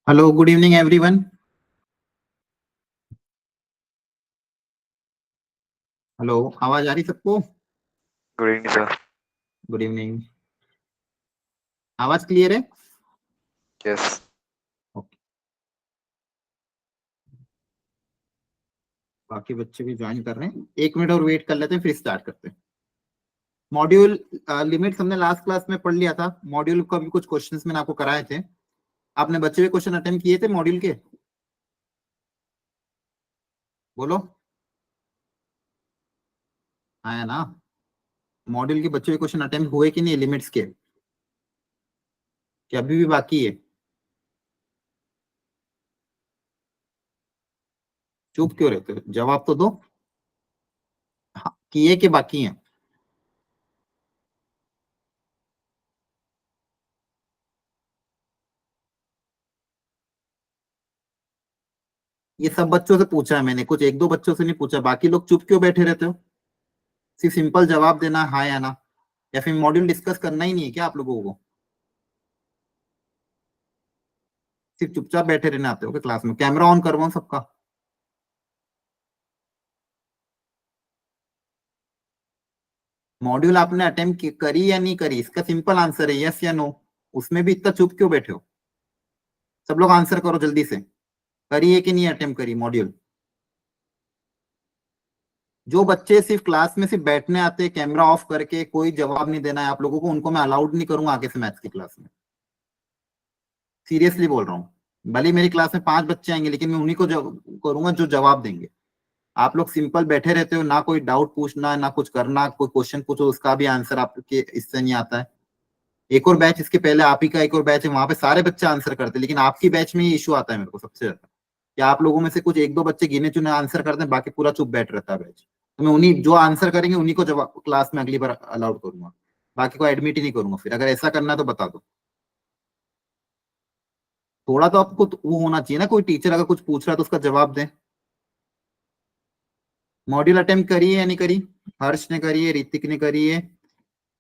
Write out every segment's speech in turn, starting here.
Hello, good evening everyone. Hello, आवाज आ रही सबको? Good evening sir. Good evening. आवाज क्लियर है? यस। ओके। बाकी बच्चे भी ज्वाइन कर रहे हैं, 1 मिनट और वेट कर लेते हैं फिर स्टार्ट करते हैं। मॉड्यूल लिमिट्स हमने लास्ट क्लास में पढ़ लिया था। मॉड्यूल का भी कुछ क्वेश्चंस मैंने आपको कराए थे। आपने बच्चे हुए क्वेश्चन अटेम्प्ट किए थे मॉड्यूल के? बोलो। हाँ ना? मॉड्यूल के बच्चे हुए क्वेश्चन अटेम्प्ट हुए कि नहीं लिमिट्स के? कि अभी भी बाकी है? चुप क्यों रहते हो? जवाब तो दो। हाँ, किए के बाकी हैं? ये सब बच्चों से पूछा है मैंने, कुछ एक दो बच्चों से नहीं पूछा। बाकी लोग चुप क्यों बैठे रहते हो? सिर्फ सिंपल जवाब देना हाँ या ना, या फिर मॉड्यूल डिस्कस करना ही नहीं है क्या आप लोगों को? सिर्फ चुपचाप बैठे रहने आते हो क्या क्लास में? कैमरा ऑन करवाऊं सबका? मॉड्यूल आपने अटेम्प्ट करी या नहीं करी, इसका सिंपल आंसर है यस या नो। उसमें भी इतना चुप क्यों बैठे हो? सब लोग आंसर करो जल्दी से। करी है कि नहीं अटेम्प्ट करी मॉड्यूल? जो बच्चे सिर्फ क्लास में सिर्फ बैठने आते हैं कैमरा ऑफ करके, कोई जवाब नहीं देना है आप लोगों को, उनको मैं अलाउड नहीं करूंगा आगे से मैथ्स की क्लास में। सीरियसली बोल रहा हूँ। भले ही मेरी क्लास में 5 बच्चे आएंगे लेकिन मैं उन्हीं को करूंगा जो जवाब देंगे। आप लोग सिंपल बैठे रहते हो, ना कोई डाउट पूछना ना कुछ करना। कोई क्वेश्चन पूछो उसका भी आंसर आपके इससे नहीं आता है। एक और बैच इसके पहले आप ही का एक और बैच है, वहां पे सारे बच्चे आंसर करते हैं, लेकिन आपकी बैच में ये इशू आता है मेरे को सबसे ज्यादा। कि आप लोगों में से कुछ एक दो बच्चे गिने चुने आंसर करते हैं, बाकी पूरा चुप बैठ रहता है बैच। तो मैं उन्हीं जो आंसर करेंगे उन्हीं को जवाब क्लास में अगली बार अलाउड करूंगा। बाकी को एडमिट ही नहीं करूंगा। फिर अगर ऐसा करना है तो बता दो। थोड़ा तो आपको तो वो होना चाहिए ना, कोई टीचर अगर कुछ पूछ रहा है तो उसका जवाब दें। मॉड्यूल अटेम्प्ट करी है या नहीं करी? हर्ष ने करी है, ऋतिक ने करी है,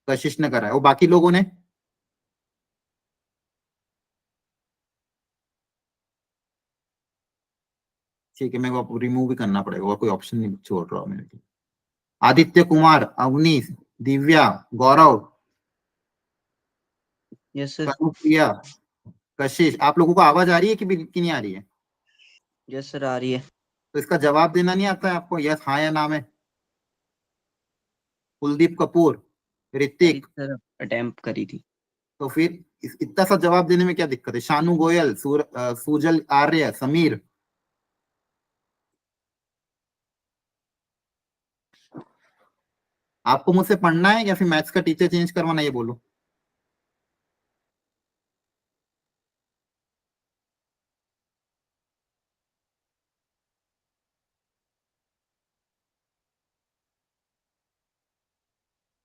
कशिश ने करा है, और बाकी लोगों ने? ठीक है, मेरे को रिमूव भी करना पड़ेगा और कोई ऑप्शन नहीं छोड़ रहा हूँ मेरे को। आदित्य कुमार, अवनीश, दिव्या, गौरव, यस सर। कनुप्रिया, कशिश, आप लोगों को आवाज आ रही है कि नहीं आ रही है? यस सर, आ रही है। तो इसका जवाब देना नहीं आता है आपको? यस हाँ या नाम है? कुलदीप कपूर, करी ऋतिक। सर, अटेम्प्ट करी थी। तो फिर इतना सा जवाब देने में क्या दिक्कत है? शानू गोयल, सुजल आर्य, समीर। आपको मुझसे पढ़ना है या फिर मैथ्स का टीचर चेंज करवाना है, ये बोलो।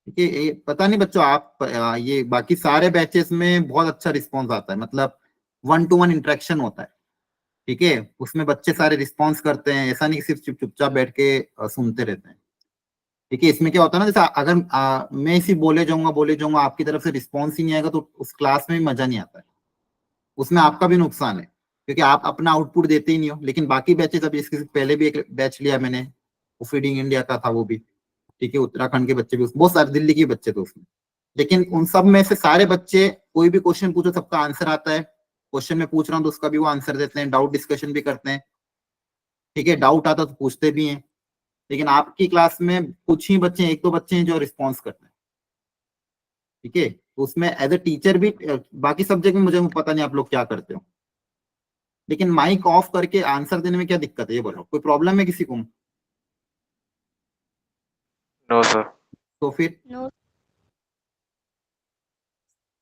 ठीक है, ये पता नहीं बच्चों, आप ये बाकी सारे बैचेस में बहुत अच्छा रिस्पॉन्स आता है, मतलब 1-to-1 इंटरेक्शन होता है। ठीक है, उसमें बच्चे सारे रिस्पॉन्स करते हैं, ऐसा नहीं कि सिर्फ चुपचाप बैठ के सुनते रहते हैं। ठीक है, इसमें क्या होता है ना, जैसे अगर मैं सिर्फ बोले जाऊंगा, आपकी तरफ से रिस्पॉन्स ही नहीं आएगा तो उस क्लास में भी मजा नहीं आता है। उसमें आपका भी नुकसान है क्योंकि आप अपना आउटपुट देते ही नहीं हो। लेकिन बाकी बैचेस, अभी इसके पहले भी एक बैच लिया मैंने, वो फीडिंग इंडिया का था वो भी। ठीक है, उत्तराखंड के बच्चे भी बहुत सारे, दिल्ली के बच्चे थे उसमें। लेकिन उन सब में से सारे बच्चे, कोई भी क्वेश्चन पूछो सबका आंसर आता है। क्वेश्चन में पूछ रहा हूँ तो उसका भी वो आंसर देते हैं, डाउट डिस्कशन भी करते हैं। ठीक है, डाउट आता तो पूछते भी हैं। लेकिन आपकी क्लास में कुछ ही बच्चे, एक दो बच्चे हैं जो रिस्पॉन्स करते हैं। ठीक है, तो उसमें एज ए टीचर भी बाकी सब्जेक्ट में मुझे पता नहीं आप लोग क्या करते हो, लेकिन माइक ऑफ करके आंसर देने में क्या दिक्कत है ये बोलो? कोई प्रॉब्लम है किसी को? No sir. तो फिर नो।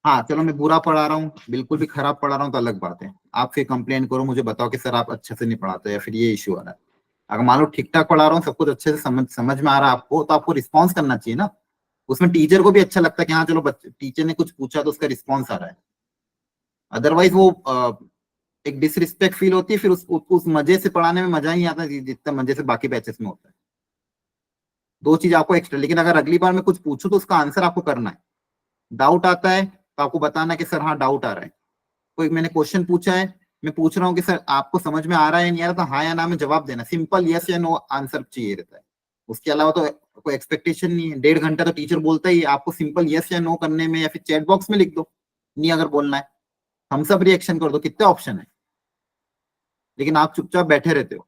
हाँ चलो, मैं बुरा पढ़ा रहा हूँ, बिल्कुल भी खराब पढ़ा रहा हूँ तो अलग बात है। आप फिर कंप्लेन करो, मुझे बताओ कि सर आप अच्छे से नहीं पढ़ाते या फिर ये इश्यू आ रहा है। अगर मान लो ठीक ठाक पढ़ा रहा हूँ, सब कुछ अच्छे से समझ में आ रहा है आपको, तो आपको रिस्पॉन्स करना चाहिए ना। उसमें टीचर को भी अच्छा लगता है कि हाँ चलो बच्चे, टीचर ने कुछ पूछा तो उसका रिस्पॉन्स आ रहा है। अदरवाइज वो एक डिसरिस्पेक्ट फील होती है, फिर उस मजे से पढ़ाने में मजा ही नहीं आता जितना मजे से बाकी बैचेस में होता है। दो चीज आपको एक्स्ट्रा, लेकिन अगर अगली बार मैं कुछ पूछूं तो उसका आंसर आपको करना है। डाउट आता है तो आपको बताना कि सर हाँ डाउट आ रहा है। कोई मैंने क्वेश्चन पूछा है, मैं पूछ रहा हूँ कि सर आपको समझ में आ रहा है नहीं आ रहा, तो हाँ या ना में जवाब देना, सिंपल यस या नो आंसर चाहिए रहता है। उसके अलावा तो कोई एक्सपेक्टेशन नहीं है। 1.5 घंटा तो टीचर बोलता ही है, आपको सिंपल यस या नो करने में, या फिर चैट बॉक्स में लिख दो, नहीं अगर बोलना है हम सब रिएक्शन कर दो, कितने ऑप्शन है, लेकिन आप चुपचाप बैठे रहते हो।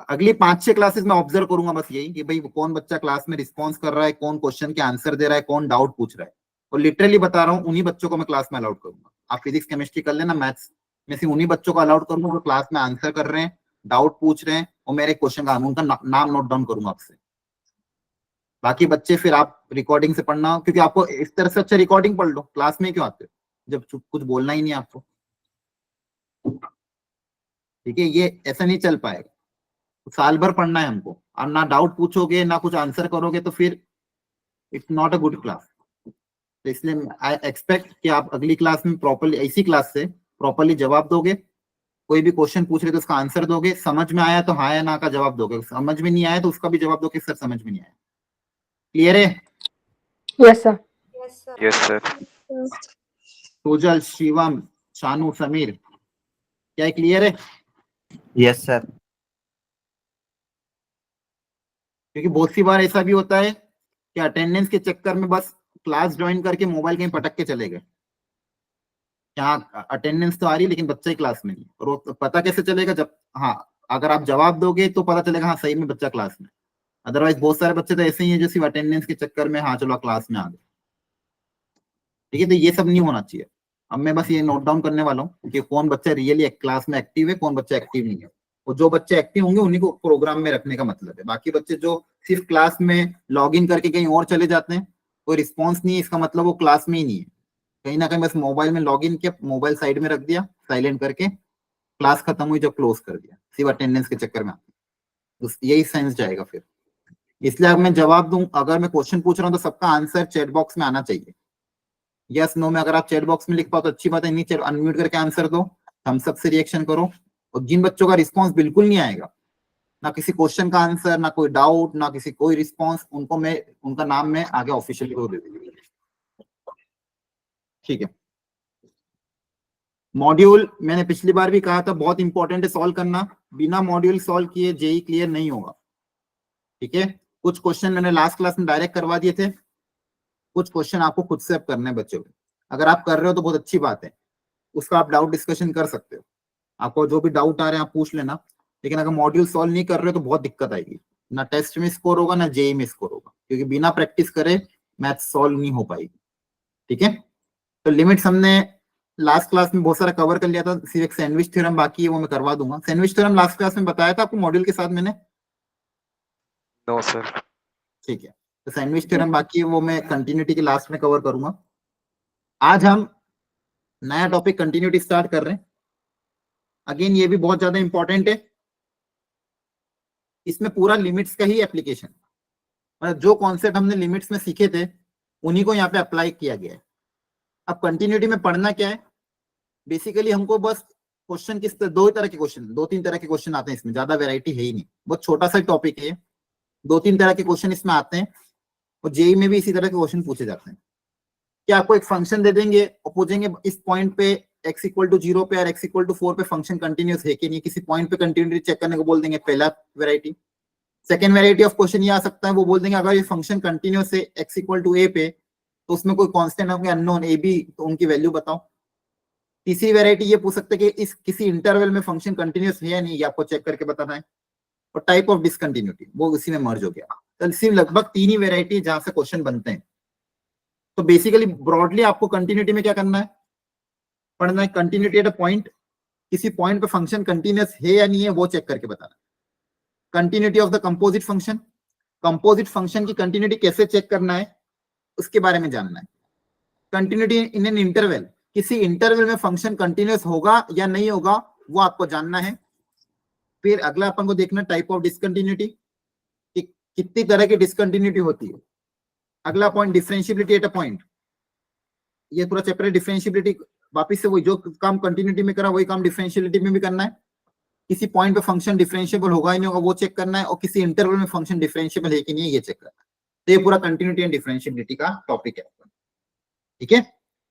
अगली 5-6 क्लासेस में ऑब्जर्व करूंगा बस यही कि भाई कौन बच्चा क्लास में रिस्पॉन्स कर रहा है, कौन क्वेश्चन के आंसर दे रहा है, कौन डाउट पूछ रहा है, और लिटरली बता रहा हूँ उन्हीं बच्चों को मैं क्लास में अलाउड करूंगा। आप फिजिक्स केमिस्ट्री कर लेना, मैथ्स में सिर्फ उन्हीं बच्चों को अलाउड करूंगा जो क्लास में आंसर कर रहे हैं, डाउट पूछ रहे हैं, और मेरे क्वेश्चन का उनका नाम नोट डाउन करूंगा आपसे। बाकी बच्चे फिर आप रिकॉर्डिंग से पढ़ना, क्योंकि आपको इस तरह से अच्छा रिकॉर्डिंग पढ़ लो, क्लास में क्यों आते हो जब कुछ बोलना ही नहीं है आपको। ठीक है, ये ऐसा नहीं चल पाएगा। साल भर पढ़ना है हमको, और ना डाउट पूछोगे ना कुछ आंसर करोगे तो फिर it's not a good class. तो इसलिए आई एक्सपेक्ट कि आप अगली क्लास में प्रॉपरली, इसी क्लास से प्रॉपरली जवाब दोगे, कोई भी क्वेश्चन पूछ रहे तो उसका आंसर दोगे, समझ में आया तो हाँ या ना का जवाब दोगे, समझ में नहीं आया तो उसका भी जवाब दोगे सर समझ में नहीं आया। क्लियर है? Yes, sir. Yes, sir. सोजल, Shivam, Shanu, Sameer, क्या क्लियर है? Yes sir. क्योंकि बहुत सी बार ऐसा भी होता है कि अटेंडेंस के चक्कर में बस क्लास ज्वाइन करके मोबाइल कहीं पटक के चले गए, यहाँ अटेंडेंस तो आ रही लेकिन बच्चा ही क्लास में नहीं, और वो पता कैसे चलेगा जब, हाँ अगर आप जवाब दोगे तो पता चलेगा हाँ सही में बच्चा क्लास में। अदरवाइज बहुत सारे बच्चे तो ऐसे ही हैं जो सिर्फ अटेंडेंस के चक्कर में हाँ चलो क्लास में आ गए। ठीक है, तो ये सब नहीं होना चाहिए। अब मैं बस ये नोट डाउन करने वाला हूँ कि कौन बच्चा रियली क्लास में एक्टिव है, कौन बच्चा एक्टिव नहीं है, और जो बच्चे एक्टिव होंगे उन्हीं को प्रोग्राम में रखने का मतलब है। बाकी बच्चे जो सिर्फ क्लास में लॉग इन करके कहीं और चले जाते हैं, कोई रिस्पॉन्स नहीं है, इसका मतलब वो क्लास में ही नहीं है, कहीं ना कहीं बस मोबाइल में लॉग इन किया, मोबाइल साइड में रख दिया साइलेंट करके, क्लास खत्म हुई जब क्लोज कर दिया, सिर्फ अटेंडेंस के चक्कर में तो यही सेंस जाएगा फिर। इसलिए अगर मैं जवाब दूं, अगर मैं क्वेश्चन पूछ रहा हूँ तो सबका आंसर चैट बॉक्स में आना चाहिए। यस नो में अगर आप चैट बॉक्स में लिख पाओ तो अच्छी बात है, नहीं अनम्यूट करके आंसर दो, हम सबसे रिएक्शन करो। और जिन बच्चों का रिस्पॉन्स बिल्कुल नहीं आएगा, ना किसी क्वेश्चन का आंसर, ना कोई डाउट, ना किसी कोई रिस्पॉन्स, उनको मैं उनका नाम मैं आगे ऑफिशियली दे दूंगा। ठीक है, मॉड्यूल मैंने पिछली बार भी कहा था बहुत इंपॉर्टेंट है सॉल्व करना, बिना मॉड्यूल सॉल्व किए जेई क्लियर नहीं होगा। ठीक है, कुछ क्वेश्चन मैंने लास्ट क्लास में डायरेक्ट करवा दिए थे, कुछ क्वेश्चन आपको खुद से अब करने बच्चों को। अगर आप कर रहे हो तो बहुत अच्छी बात है, उसका आप डाउट डिस्कशन कर सकते हो, आपको जो भी डाउट आ रहे हैं आप पूछ लेना। लेकिन अगर मॉड्यूल सॉल्व नहीं कर रहे हो तो बहुत दिक्कत आएगी, ना टेस्ट में स्कोर होगा ना जेई में स्कोर होगा, क्योंकि बिना प्रैक्टिस करे मैथ सॉल्व नहीं हो पाएगी। ठीक है, तो लिमिट्स हमने लास्ट क्लास में बहुत सारा कवर कर लिया था, सिर्फ एक सैंडविच थ्योरम बाकी है, वो मैं करवा दूंगा। सैंडविच थ्योरम लास्ट क्लास में बताया था आपको मॉड्यूल के साथ मैंने? No, sir. ठीक है, तो सैंडविच थ्योरम बाकी है, वो मैं कंटिन्यूटी के लास्ट में कवर करूंगा। आज हम नया टॉपिक कंटिन्यूटी स्टार्ट कर रहे हैं। अगेन ये भी बहुत ज्यादा इंपॉर्टेंट है, इसमें पूरा लिमिट्स का ही एप्लीकेशन, मतलब जो कॉन्सेप्ट हमने लिमिट्स में सीखे थे उन्हीं को यहाँ पे अप्लाई किया गया है। अब कंटिन्यूटी में पढ़ना क्या है, बेसिकली हमको बस क्वेश्चन किस दो तरह के क्वेश्चन, 2-3 तरह के क्वेश्चन आते हैं इसमें, ज्यादा वेराइटी है ही नहीं, बहुत छोटा सा टॉपिक है, 2-3 तरह के क्वेश्चन इसमें आते हैं, और जेई में भी इसी तरह के क्वेश्चन पूछे जाते हैं कि आपको एक फंक्शन दे देंगे और पूछेंगे इस पॉइंट पे x इक्वल टू 0 पे और x इक्वल टू 4 पे फंक्शन कंटिन्यूस है कि नहीं, किसी पॉइंट पे कंटिन्यूटी चेक करने को बोल देंगे, पहला variety. Second variety of question ये आ सकता है, वो बोल देंगे अगर ये फंक्शन कंटिन्यूस है x इक्वल टू a पे तो उसमें कोई कांस्टेंट होंगे अननोन a b, तो उनकी वैल्यू बताओ। तीसरी वेराइटी ये पूछ सकते हैं कि इस किसी इंटरवल में फंक्शन कंटिन्यूस है या नहीं, ये आपको चेक करके बताना है। और टाइप ऑफ डिसकंटिन्यूटी वो उसी में मर्ज हो गया। तो सिर्फ लगभग 3 ही वेराइटी जहां से क्वेश्चन बनते हैं। तो बेसिकली ब्रॉडली आपको कंटिन्यूटी में क्या करना है, पढ़ना है कंटिन्यूटी एट अ पॉइंट, किसी पॉइंट पे फंक्शन कंटिन्यूस है या नहीं है वो चेक करके बताना। Continuity of the composite function, composite function की कंटिन्यूटी कैसे चेक करना है उसके बारे में जानना है। कंटिन्यूटी इन एन इंटरवल, किसी इंटरवल में फंक्शन कंटिन्यूस होगा या नहीं होगा वो आपको जानना है। फिर अगला अपन को देखना टाइप ऑफ डिसकंटिन्यूटी, कि कितनी तरह की डिसकंटिन्यूटी होती है। अगला point differentiability at a point, ये पूरा चैप्टर है डिफरेंशियबिलिटी, वापिस से वही जो काम कंटिन्यूटी में करा वही काम डिफरेंशियबिलिटी में भी करना है। किसी पॉइंट पे फंक्शन डिफरेंशिएबल होगा ही नहीं होगा वो चेक करना है, और किसी इंटरवल में फंक्शन डिफरेंशिएबल है कि नहीं ये चेक करना है। तो ये पूरा कंटिन्यूटी एंड डिफरेंशियबिलिटी का टॉपिक है। ठीक है,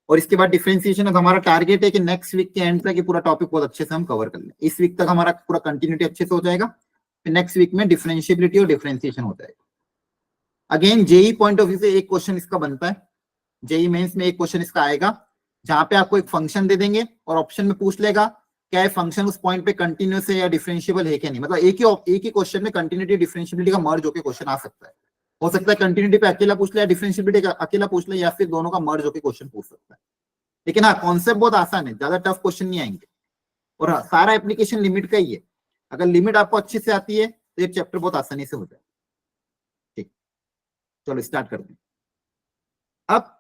और इसके बाद डिफरेंशिएशन। हमारा टारगेट है कि नेक्स्ट वीक के एंड तक ये पूरा टॉपिक बहुत अच्छे से हम कवर कर लें। इस वीक तक हमारा पूरा कंटिन्यूटी अच्छे से हो जाएगा, फिर नेक्स्ट वीक में डिफरेंशिएबिलिटी और डिफरेंशिएशन हो जाएगा। Again JEE point of view से एक क्वेश्चन इसका बनता है, जेई मेंस में एक क्वेश्चन इसका आएगा जहां पे आपको एक फंक्शन दे देंगे और ऑप्शन में पूछ लेगा क्या है फंक्शन उस पॉइंट पे कंटिन्यूअस है या डिफरेंशिएबल है क्या नहीं। मतलब एक ही क्वेश्चन में कंटिन्यूटी डिफरेंशिएबिलिटी का मर्ज होकर क्वेश्चन आ सकता है। हो सकता है कंटिन्यूटी पे अकेला पूछ ले या डिफरेंशिएबिलिटी का अकेला पूछ ले या फिर दोनों का मर्ज होकर क्वेश्चन पूछ सकता है। लेकिन हाँ, कॉन्सेप्ट बहुत आसान है, ज्यादा टफ क्वेश्चन नहीं आएंगे और हाँ, सारा एप्लीकेशन लिमिट का ही है। अगर लिमिट आपको अच्छे से आती है तो ये चैप्टर बहुत आसानी से हो जाए। ठीक, चलो स्टार्ट करते हैं। अब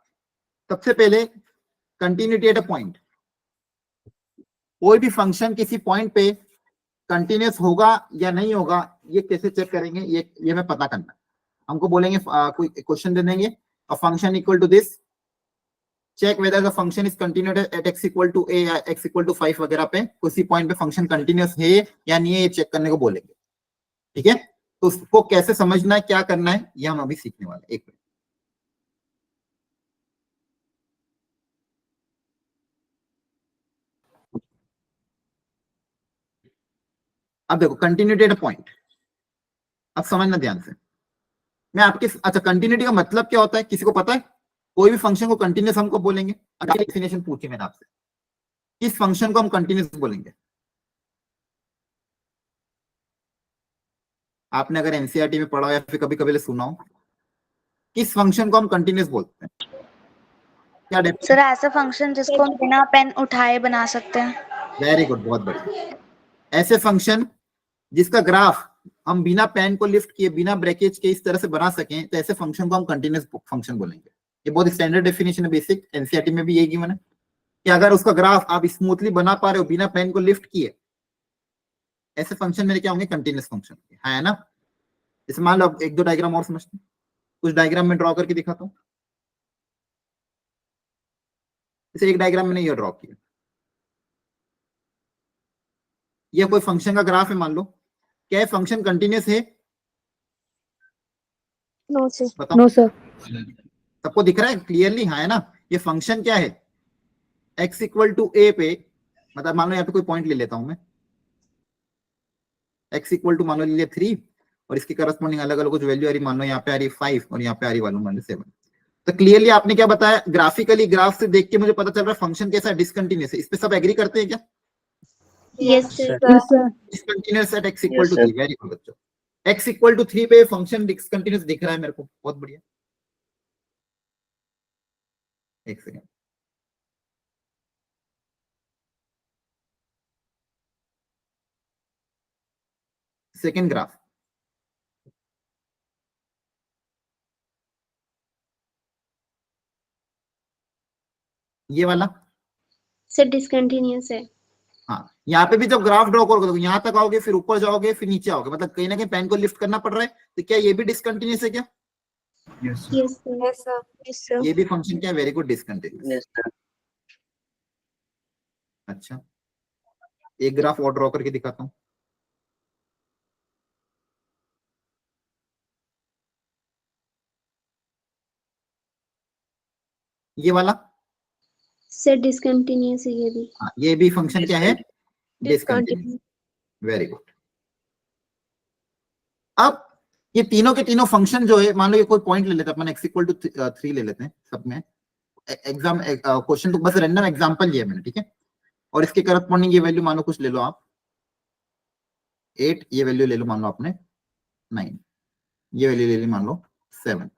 सबसे पहले कंटिन्यूटी एट अ पॉइंट। कोई भी फंक्शन किसी पॉइंट पे कंटिन्यूअस होगा या नहीं होगा ये कैसे चेक करेंगे, ये हमें पता करना है। हमको बोलेंगे कोई क्वेश्चन दे देंगे, a function equal to this, check whether the function is continued at x equal to a या x इक्वल टू 5 वगैरह पे किसी पॉइंट पे फंक्शन कंटिन्यूअस है या नहीं है ये चेक करने को बोलेंगे। ठीक है, तो उसको कैसे समझना है, क्या करना है, ये हम अभी सीखने वाले हैं। एक मिनट। अब देखो कंटिन्यूटी एट अ पॉइंट, अब समझना ध्यान से। मैं आपके अच्छा कंटिन्यूटी का मतलब क्या होता है किसी को पता है? कोई भी फंक्शन को कंटिन्यूअस हमको बोलेंगे। अगर डेफिनेशन पूछी मैंने आपसे, किस फंक्शन को हम कंटिन्यूअस बोलेंगे? आपने अगर एनसीईआरटी में पढ़ा हो या फिर कभी कभी सुना हो, किस फंक्शन को हम कंटिन्यूअस बोलते हैं? क्या सर ऐसा फंक्शन जिसको हम बिना पेन उठाए बना सकते हैं। वेरी गुड, बहुत बढ़िया। ऐसे फंक्शन जिसका ग्राफ हम बिना पेन को लिफ्ट किए बिना ब्रेकेज के इस तरह से बना सकें तो ऐसे फंक्शन को हम कंटिन्यूअस फंक्शन बोलेंगे। ये बहुत स्टैंडर्ड डेफिनेशन है, बेसिक एनसीईआरटी में भी यही गिवन है कि अगर उसका ग्राफ आप स्मूथली बना पा रहे हो बिना पेन को लिफ्ट किए, ऐसे फंक्शन मेरे क्या होंगे? Continuous function. है ना? जैसे मान लो एक दो डायग्राम और समझते हैं, कुछ डायग्राम में ड्रॉ करके दिखाता हूँ। जैसे एक डायग्राम मैंने ये ड्रॉ किया, ये कोई फंक्शन का ग्राफ है मान लो। क्या है फंक्शन कंटिन्यूअस है? No sir. बताओ। No sir. सबको दिख रहा है क्लियरली? हाँ है ना? ये फंक्शन क्या है? x इक्वल टू ए पे, मतलब मान लो यहाँ पे कोई पॉइंट ले लेता हूं मैं, x इक्वल टू मान लो ले लिया 3 और इसकी करस्पॉन्डिंग अलग अलग कुछ वैल्यू आ रही, मान लो यहाँ पे आ रही 5 और यहाँ पे आ रही मान लो 7। तो क्लियरली आपने क्या बताया? ग्राफिकली ग्राफ से देख के मुझे पता चल रहा है फंक्शन कैसा है? डिसकंटिन्यूअस है। इस पे सब एग्री करते हैं क्या? Yes sir. Discontinuous at x equal to 3। Very good बच्चों, x इक्वल टू 3 पे फंक्शन डिसकंटिन्यूअस दिख रहा है मेरे को, बहुत बढ़िया। एक सेकेंड, सेकेंड ग्राफ, ये वाला। सर डिसकंटिन्यूअस है। हाँ, यहाँ पे भी जब ग्राफ ड्रॉ करोगे यहाँ तक आओगे, फिर ऊपर जाओगे, फिर नीचे आओगे, मतलब कहीं ना कहीं पेन को लिफ्ट करना पड़ रहा है। तो क्या ये भी डिसकंटिन्यूअस है क्या? Yes sir. Yes sir. Yes sir. ये भी फंक्शन क्या है? Very good, discontinuous. Yes sir. अच्छा, एक ग्राफ और ड्रॉ करके दिखाता हूँ। ये वाला। सर डिसकंटिन्यूअस है ये भी। हाँ, ये भी फंक्शन क्या है? डिसकंटिन्यूअस। Very good. अब ये तीनों के तीनों फंक्शन जो है, मान लो ये कोई पॉइंट ले लेते हैं अपन, x इक्वल टू 3 ले लेते हैं सब में। एग्जाम क्वेश्चन तो बस रैंडम एग्जांपल लिया मैंने, ठीक है? और इसके करस्पॉन्डिंग ये वैल्यू मान लो कुछ ले लो आप 8, ये वैल्यू ले लो मान लो आपने 9, ये वैल्यू ले ली मान लो 7।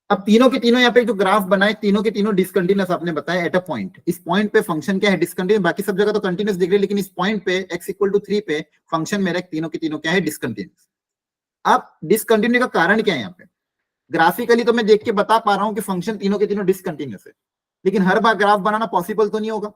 अब तीनों के तीनों यहाँ पे जो ग्राफ बनाए तीनों के तीनों डिसकंटिन्यूअस आपने बताया एट अ पॉइंट। इस पॉइंट पे फंक्शन क्या है? डिसकंटिन्यूअस। बाकी सब जगह तो कंटिन्यूअस दिख रही है, लेकिन इस पॉइंट पे x इक्वल टू 3 पे फंक्शन मेरा तीनों के तीनों क्या है? डिसकंटिन्यूअस। अब डिसकंटिन्यू का कारण क्या है यहाँ पे? ग्राफिकली तो मैं देख के बता पा रहा हूँ कि फंक्शन तीनों के तीनों डिसकंटिन्यूअस है, लेकिन हर बार ग्राफ बनाना पॉसिबल तो नहीं होगा।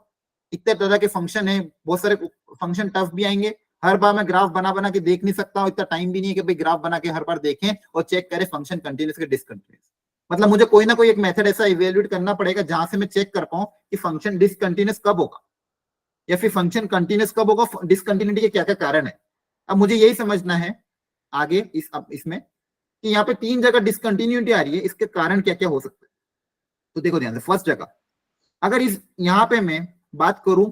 इतने तरह के फंक्शन है, बहुत सारे फंक्शन टफ भी आएंगे। हर बार मैं ग्राफ बना बना के देख नहीं सकता हूँ, इतना टाइम भी नहीं है कि भाई ग्राफ बना के हर बार देखें और चेक करें फंक्शन कंटिन्यूअस के डिसकंटिन्यूअस। मतलब मुझे कोई ना कोई एक मेथड ऐसा इवेल्युएट करना पड़ेगा जहां से मैं चेक कर पाऊं कि फंक्शन डिसकंटिन्यूअस कब होगा या फिर फंक्शन कंटिन्यूअस कब होगा, डिसकंटिन्यूटी के क्या क्या कारण है। अब मुझे यही समझना है आगे इसमें कि यहाँ पे 3 जगह डिसकंटिन्यूटी आ रही है, इसके कारण क्या क्या हो सकता है। तो देखो ध्यान से, फर्स्ट जगह अगर इस यहाँ पे मैं बात करूं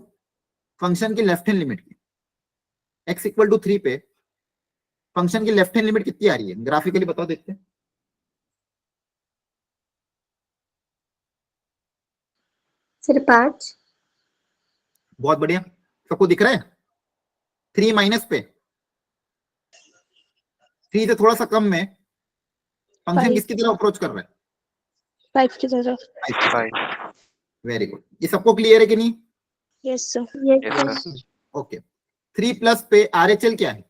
फंक्शन की लेफ्ट हैंड लिमिट की, x इक्वल टू 3 पे फंक्शन की लेफ्ट हैंड लिमिट कितनी आ रही है, ग्राफिकली बताओ देखते हैं। सर 5। बहुत बढ़िया, सबको दिख रहा है? 3 माइनस पे 3 से थोड़ा सा कम में फंक्शन Five. किसकी तरफ अप्रोच कर रहा है? 5 की तरफ। 5. वेरी गुड, ये सबको क्लियर है कि नहीं? Yes sir. Yes, sir. Okay, 3 plus पे RHL क्या है?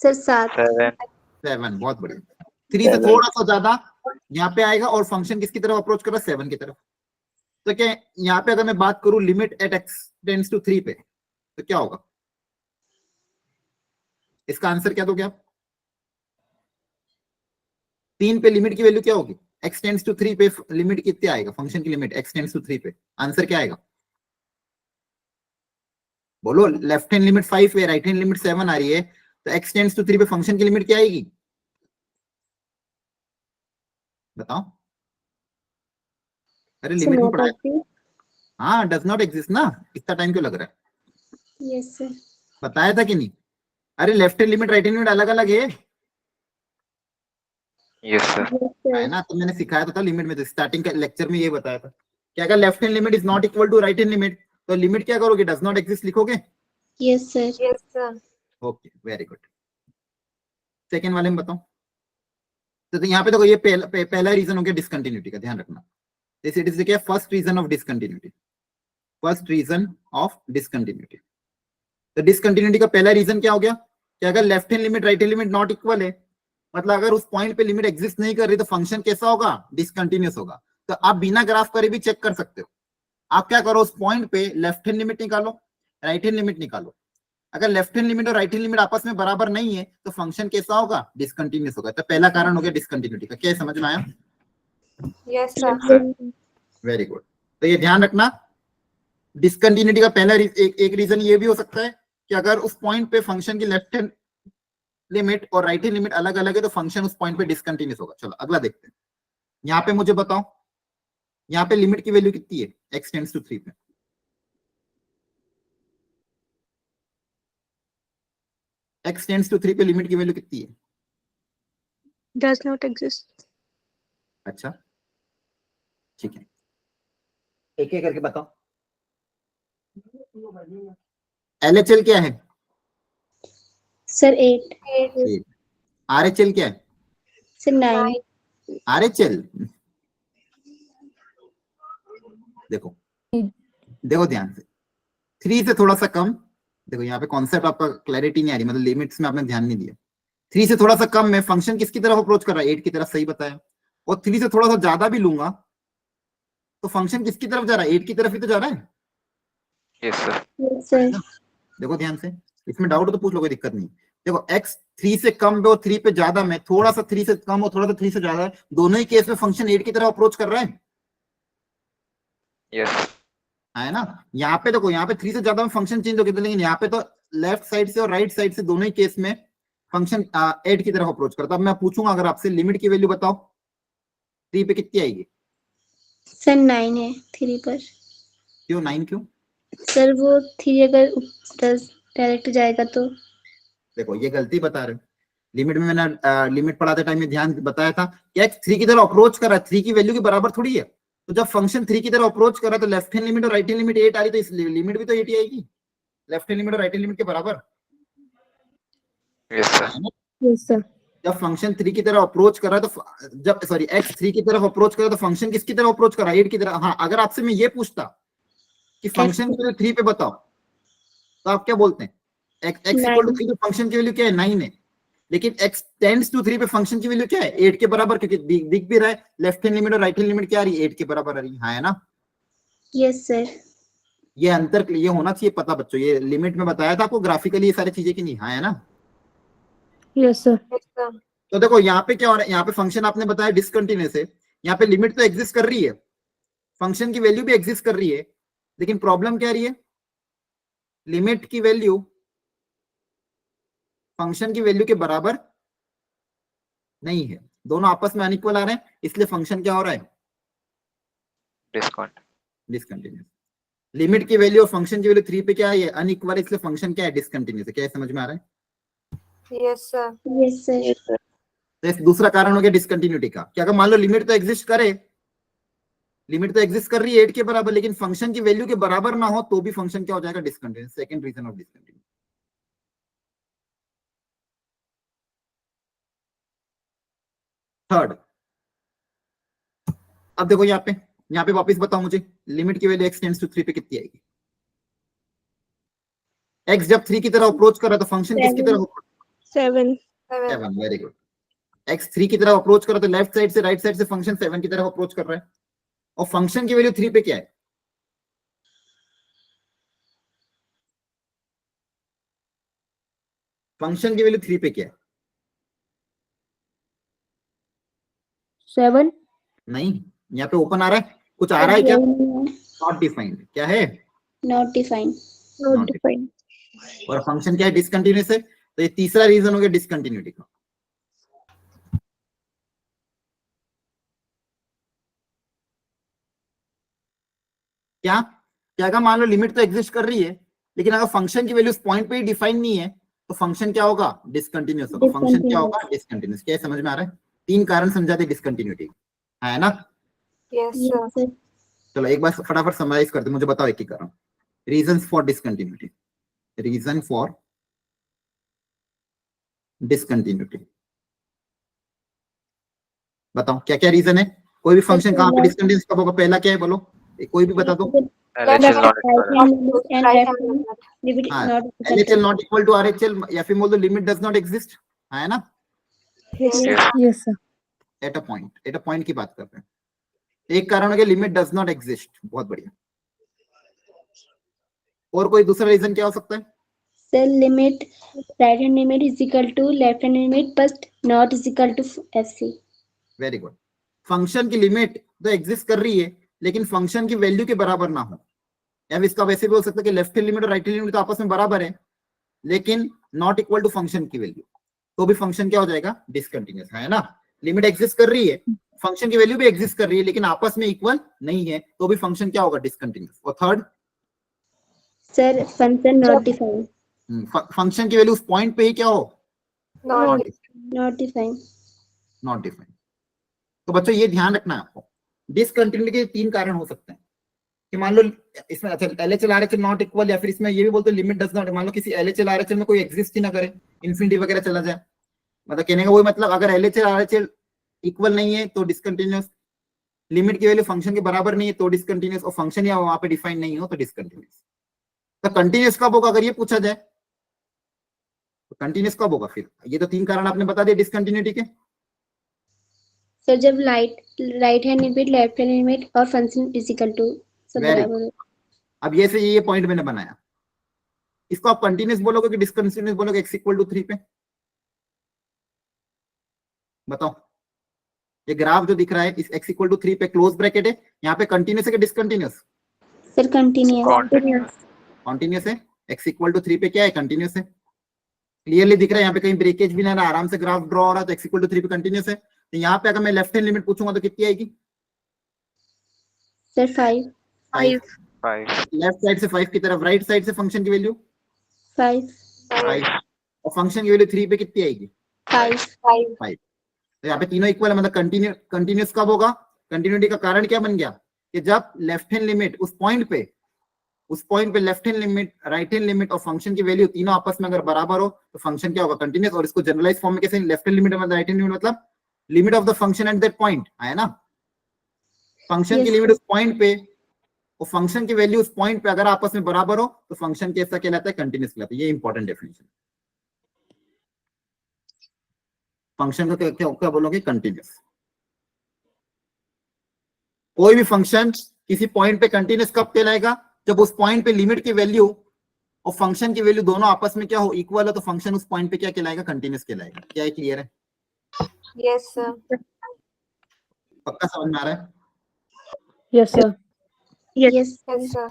सर 7। 7. 7, बहुत बढ़िया। 3 से थोड़ा सा ज्यादा यहाँ पे आएगा और फंक्शन किसकी तरफ अप्रोच कर रहा है? 7 की तरफ। तो क्या यहाँ पे अगर मैं बात करूं limit at x tends to 3 पे तो क्या होगा? इसका आंसर क्या दोगे आप? 3 पे लिमिट की वैल्यू क्या होगी? x टेंड्स टू 3 पे लिमिट कितनी आएगा? फंक्शन की लिमिट x टेंड्स टू 3 पे आंसर क्या आएगा? बोलो, लेफ्ट हैंड लिमिट 5 है, राइट हैंड लिमिट 7 आ रही है, तो x टेंड्स टू 3 पे फंक्शन की लिमिट क्या आएगी? बताओ। अरे लिमिट में पढ़ाया। हाँ, डज नॉट एग्जिस्ट ना, इतना टाइम क्यों लग रहा है? Yes sir. बताया था कि नहीं? अरे left hand limit right hand limit अलग अलग है Yes, sir. है ना, तो मैंने सिखाया तो था लिमिट में, तो स्टार्टिंग का लेक्चर में ये बताया था कि अगर left hand limit is not equal to right hand limit तो लिमिट क्या करोगे? डज नॉट एग्जिस्ट लिखोगे? Yes sir. Okay, very good. Second वाले में बताओ। तो यहाँ पे देखो, ये पहला रीजन हो गया डिसकंटिन्यूटी का, ध्यान रखना। दिस इट इज क्या? First reason of discontinuity. First reason of discontinuity. तो डिसकंटिन्यूटी का पहला रीजन क्या हो गया कि अगर left hand limit right hand limit not equal है, मतलब अगर उस पॉइंट पे लिमिट एग्जिस्ट नहीं कर रही तो फंक्शन कैसा होगा? डिसकंटिन्यूअस होगा। तो आप बिना ग्राफ करे भी चेक कर सकते हो। आप क्या करो, उस पॉइंट पे लेफ्ट हैंड लिमिट निकालो, राइट हैंड लिमिट निकालो। अगर लेफ्ट हैंड लिमिट और राइट हैंड लिमिट आपस में बराबर नहीं है तो फंक्शन कैसा होगा? डिसकंटिन्यूअस होगा। तो पहला कारण हो गया डिसकंटिन्यूटी का। क्या समझ में आया? Yes sir. Very good. तो ये ध्यान रखना, डिसकंटिन्यूटी का पहला एक रीजन ये भी हो सकता है कि अगर उस पॉइंट पे फंक्शन की लेफ्ट हैंड लिमिट और राइट हैंड लिमिट अलग अलग है तो फंक्शन उस पॉइंट पे डिसकंटिन्यूअस होगा। चलो अगला देखते हैं। यहाँ पे मुझे बताओ, यहाँ पे लिमिट की वैल्यू कितनी है x टेंड्स टू 3 पे? x टेंड्स टू 3 पे लिमिट की वैल्यू कितनी है? Does not exist. अच्छा, ठीक है, एक एक करके बताओ। LHL क्या है? सर 8। RHL क्या है? सर 9। RHL देखो, देखो ध्यान से, 3 से थोड़ा सा कम। देखो यहाँ पे कॉन्सेप्ट आपका क्लैरिटी नहीं आ रही, मतलब लिमिट्स में आपने ध्यान नहीं दिया। 3 से थोड़ा सा कम में फंक्शन किसकी तरफ अप्रोच कर रहा है? 8 की तरफ, सही बताया। और 3 से थोड़ा सा ज्यादा भी लूंगा तो फंक्शन किसकी तरफ जा रहा है? 8 की तरफ ही तो जा रहा है। Yes, sir. Yes sir. देखो ध्यान से, इसमें डाउट तो पूछ लो, कोई दिक्कत नहीं। देखो x 3 से कम और 3 पे ज्यादा में, थोड़ा सा 3 से कम और थोड़ा सा 3 से ज्यादा है, दोनों ही केस में फंक्शन 8 की तरफ अप्रोच कर रहा है, Yes. है ना। यहाँ पे देखो, यहाँ पे 3 से ज्यादा में फंक्शन चेंज हो गया, लेकिन यहाँ पे तो लेफ्ट साइड से और राइट साइड से दोनों ही केस में फंक्शन 8 की तरफ अप्रोच करता है। अब मैं पूछूंगा अगर आपसे, लिमिट की वैल्यू बताओ 3 पे कितनी आएगी? सर 9 है 3 पर। क्यों 9 क्यों? सर वो 3 अगर 10 डायरेक्ट जाएगा तो। देखो ये गलती बता रहे हो। लिमिट में मैंने लिमिट पढ़ाते टाइम में ध्यान बताया था कि x 3 की तरफ अप्रोच कर रहा है, 3 की वैल्यू के बराबर थोड़ी है। तो जब फंक्शन 3 की तरफ अप्रोच कर रहा है तो लेफ्ट हैंड लिमिट और राइट हैंड लिमिट 8 आ रही, तो इस लिमिट भी तो 8 ही आएगी, लेफ्ट हैंड लिमिट और राइट हैंड लिमिट के बराबर। Yes, sir. Yes sir. जब फंक्शन 3 की तरफ अप्रोच कर रहा है तो जब सॉरी x 3 की तरफ अप्रोच कर रहा है तो फंक्शन किसकी तरफ अप्रोच कर रहा है? 8 की तरफ। हाँ, अगर आपसे मैं ये पूछता कि फंक्शन की वैल्यू 3 पे बताओ तो आप क्या बोलते हैं? x इक्वल टू 3 पे फंक्शन की वैल्यू क्या है? 9 है। लेकिन x टेंड्स टू 3 पे फंक्शन की वैल्यू क्या है? 8 के बराबर, क्योंकि दिख भी रहा है लेफ्ट हैंड लिमिट और राइट हैंड लिमिट क्या आ रही है? 8 के बराबर आ रही है, हाँ है ना। Yes sir. ये अंतर ये होना चाहिए पता बच्चों, ये लिमिट में बताया था आपको ग्राफिकली ये सारी चीजें की नहीं, हाँ है ना। Yes sir. तो देखो यहाँ पे क्या हो रहा है, यहाँ पे फंक्शन आपने बताया डिसकंटिन्यूअस है, यहाँ पे लिमिट तो एग्जिस्ट कर रही है, फंक्शन की वैल्यू भी एग्जिस्ट कर रही है, लेकिन प्रॉब्लम क्या आ रही है? लिमिट की वैल्यू फंक्शन की वैल्यू के बराबर नहीं है, दोनों आपस में अनइक्वल आ रहे हैं, इसलिए फंक्शन क्या हो रहा है? Discount. डिसकंटिन्यूस। लिमिट की वैल्यू और फंक्शन की वैल्यू 3 पे क्या है, ये अनइक्वल, इसलिए फंक्शन क्या है, डिसकंटिन्यूस है। क्या ये समझ में आ रहा है? Yes sir. Yes, sir. तो इस दूसरा कारण हो गया डिसकंटिन्यूटी का। क्या अगर मान लो लिमिट तो एग्जिस्ट करे, लिमिट तो एग्जिस्ट कर रही है 8 के बराबर, लेकिन फंक्शन की वैल्यू के बराबर ना हो तो भी फंक्शन क्या हो जाएगा, discontinuous. Second reason of discontinuity. Third, अब देखो यहाँ पे वापस बताओ मुझे, लिमिट की वैल्यू x टेंड्स टू 3 पे कितनी आएगी? x जब 3 की तरफ अप्रोच कर रहा है तो फंक्शन किसकी तरफ? 7. 7। Very good. x 3 की तरफ अप्रोच कर रहा है तो लेफ्ट साइड से राइट साइड से फंक्शन 7 की तरफ अप्रोच कर रहा है, और फंक्शन की वैल्यू 3 पे क्या है? फंक्शन की वैल्यू 3 पे क्या है? 7. नहीं, यहाँ पे ओपन आ रहा है, कुछ आ रहा है क्या? Not defined. क्या है? Not defined. Not defined। और फंक्शन क्या है, डिसकंटिन्यूस है। तो ये तीसरा रीजन हो गया डिसकंटिन्यूटी का। क्या क्या अगर मान लो लिमिट तो एग्जिस्ट कर रही है, लेकिन अगर फंक्शन की वैल्यू उस पॉइंट पे ही डिफाइन नहीं है तो फंक्शन क्या होगा, डिसकंटिन्यूस होगा। फंक्शन क्या होगा, डिसकंटिन्यूस। क्या समझ में आ रहा है? 3 कारण समझाते डिसकंटिन्यूटी, है ना? Yes Yes, sir. sir. चलो एक बार फटाफट समराइज करते, मुझे बताओ एक ही कारण। Reasons for discontinuity, reason for discontinuity, बताओ क्या क्या रीजन है? कोई भी फंक्शन कहाँ पे डिसकंटिन्यूस कब होगा? पहला क्या है बोलो, कोई भी बता दो। LHL not equal। And left hand limit हाँ, not LHL not equal to RHL, या फिर बोल दो लिमिट डज नॉट एग्जिस्ट, है ना? Yes, Yes, sir. At a point की बात कर रहे हैं। एक कारण हो गया लिमिट डज नॉट एग्जिस्ट, बहुत बढ़िया। और कोई दूसरा रीजन क्या हो सकता है? Cell limit right hand limit is equal to left hand limit but not is equal to FC. Very good. Function की लिमिट तो एग्जिस्ट कर रही है, लेकिन फंक्शन की वैल्यू के बराबर ना हो, या इसका वैसे भी हो सकता है कि लेफ्ट हैंड लिमिट और राइट हैंड लिमिट तो आपस में बराबर है, लेकिन नॉट इक्वल टू फंक्शन की वैल्यू, तो भी फंक्शन क्या हो जाएगा, डिसकंटिन्यूस, है ना? लिमिट एग्जिस्ट कर रही है, फंक्शन की वैल्यू भी एग्जिस्ट कर रही है, लेकिन आपस में इक्वल नहीं है, तो भी फंक्शन क्या होगा, डिसकंटिन्यूस। और third, Sir, function not defined. Function की वैल्यू उस पॉइंट पे ही क्या हो, not Not defined. Not defined. तो बच्चों ये ध्यान रखना है आपको, डिसकंटिन्यूटी के 3 कारण हो सकते हैं कि मान लो इसमें अच्छा LHL RHL नॉट इक्वल, या फिर इसमें ये भी बोलते हैं लिमिट डज नॉट, मान लो किसी LHL RHL में कोई एग्जिस्ट ही ना करे, इन्फिनिटी वगैरह चला जाए, मतलब कहने का वही मतलब, अगर LHL RHL इक्वल नहीं है तो डिसकंटिन्यूस, लिमिट की वैल्यू फंक्शन के बराबर नहीं है तो डिसकंटिन्यूस, और फंक्शन या वहां पे डिफाइन नहीं हो तो डिसकंटिन्यूस। तो कंटिन्यूस कब होगा अगर ये पूछा जाए, तो कंटिन्यूस कब होगा? फिर ये तो 3 कारण आपने बता दिए डिसकंटिन्यूटी के। सर जब right hand limit left hand limit और function is equal to सब Very बराबर हो। अब ये से ये पॉइंट मैंने बनाया, इसको आप कंटिन्यूस बोलोगे कि डिसकंटिन्यूस बोलोगे x इक्वल टू 3 पे? बताओ, ये ग्राफ जो दिख रहा है इस x इक्वल टू 3 पे क्लोज ब्रैकेट है, यहाँ पे कंटिन्यूस है कि डिसकंटिन्यूस? Sir continuous। कंटिन्यूस है। x इक्वल टू 3 पे क्या है, कंटिन्यूस है। क्लियरली दिख रहा है, यहाँ पे कहीं ब्रेकेज भी नहीं रहा, आराम से ग्राफ ड्रॉ हो रहा है, तो x इक्वल टू 3 पे कंटिन्यूस है। तो यहाँ पे अगर मैं लेफ्ट हैंड लिमिट पूछूंगा तो कितनी आएगी? सर 5। 5। लेफ्ट साइड से 5 की तरफ, राइट साइड से फंक्शन की वैल्यू 5। 5, और फंक्शन की वैल्यू 3 पे कितनी आएगी? 5। 5। तो यहाँ पे तीनों इक्वल है, मतलब कंटिन्यूस कब होगा? कंटिन्यूटी का कारण क्या बन गया कि जब लेफ्ट हैंड लिमिट उस पॉइंट पे left hand limit, right hand limit और फंक्शन की वैल्यू तीनों आपस में अगर बराबर हो तो फंक्शन क्या होगा, कंटिन्यूस। और इसको जनरलाइज फॉर्म में कैसे, लेफ्ट हैंड लिमिट मतलब राइट हैंड लिमिट मतलब limit of the function at that point, है ना? फंक्शन की Yes, लिमिट उस पॉइंट पे और फंक्शन की वैल्यू उस पॉइंट पे अगर आपस में बराबर हो तो फंक्शन कैसा कहलाता है, कंटिन्यूस कहलाता है। ये इंपॉर्टेंट डेफिनेशन। फंक्शन को क्या बोलोगे, कंटिन्यूस। कोई भी फंक्शन किसी पॉइंट पे कंटिन्यूस कब कहलाएगा, जब उस पॉइंट पे लिमिट की वैल्यू और फंक्शन की वैल्यू दोनों आपस में क्या हो, इक्वल हो, तो फंक्शन उस पॉइंट पे क्या कहलाएगा, कंटिन्यूस कहलाएगा। क्या है, क्लियर है? yes sir पक्का समझ में आ रहा है? Yes, sir. Yes. yes sir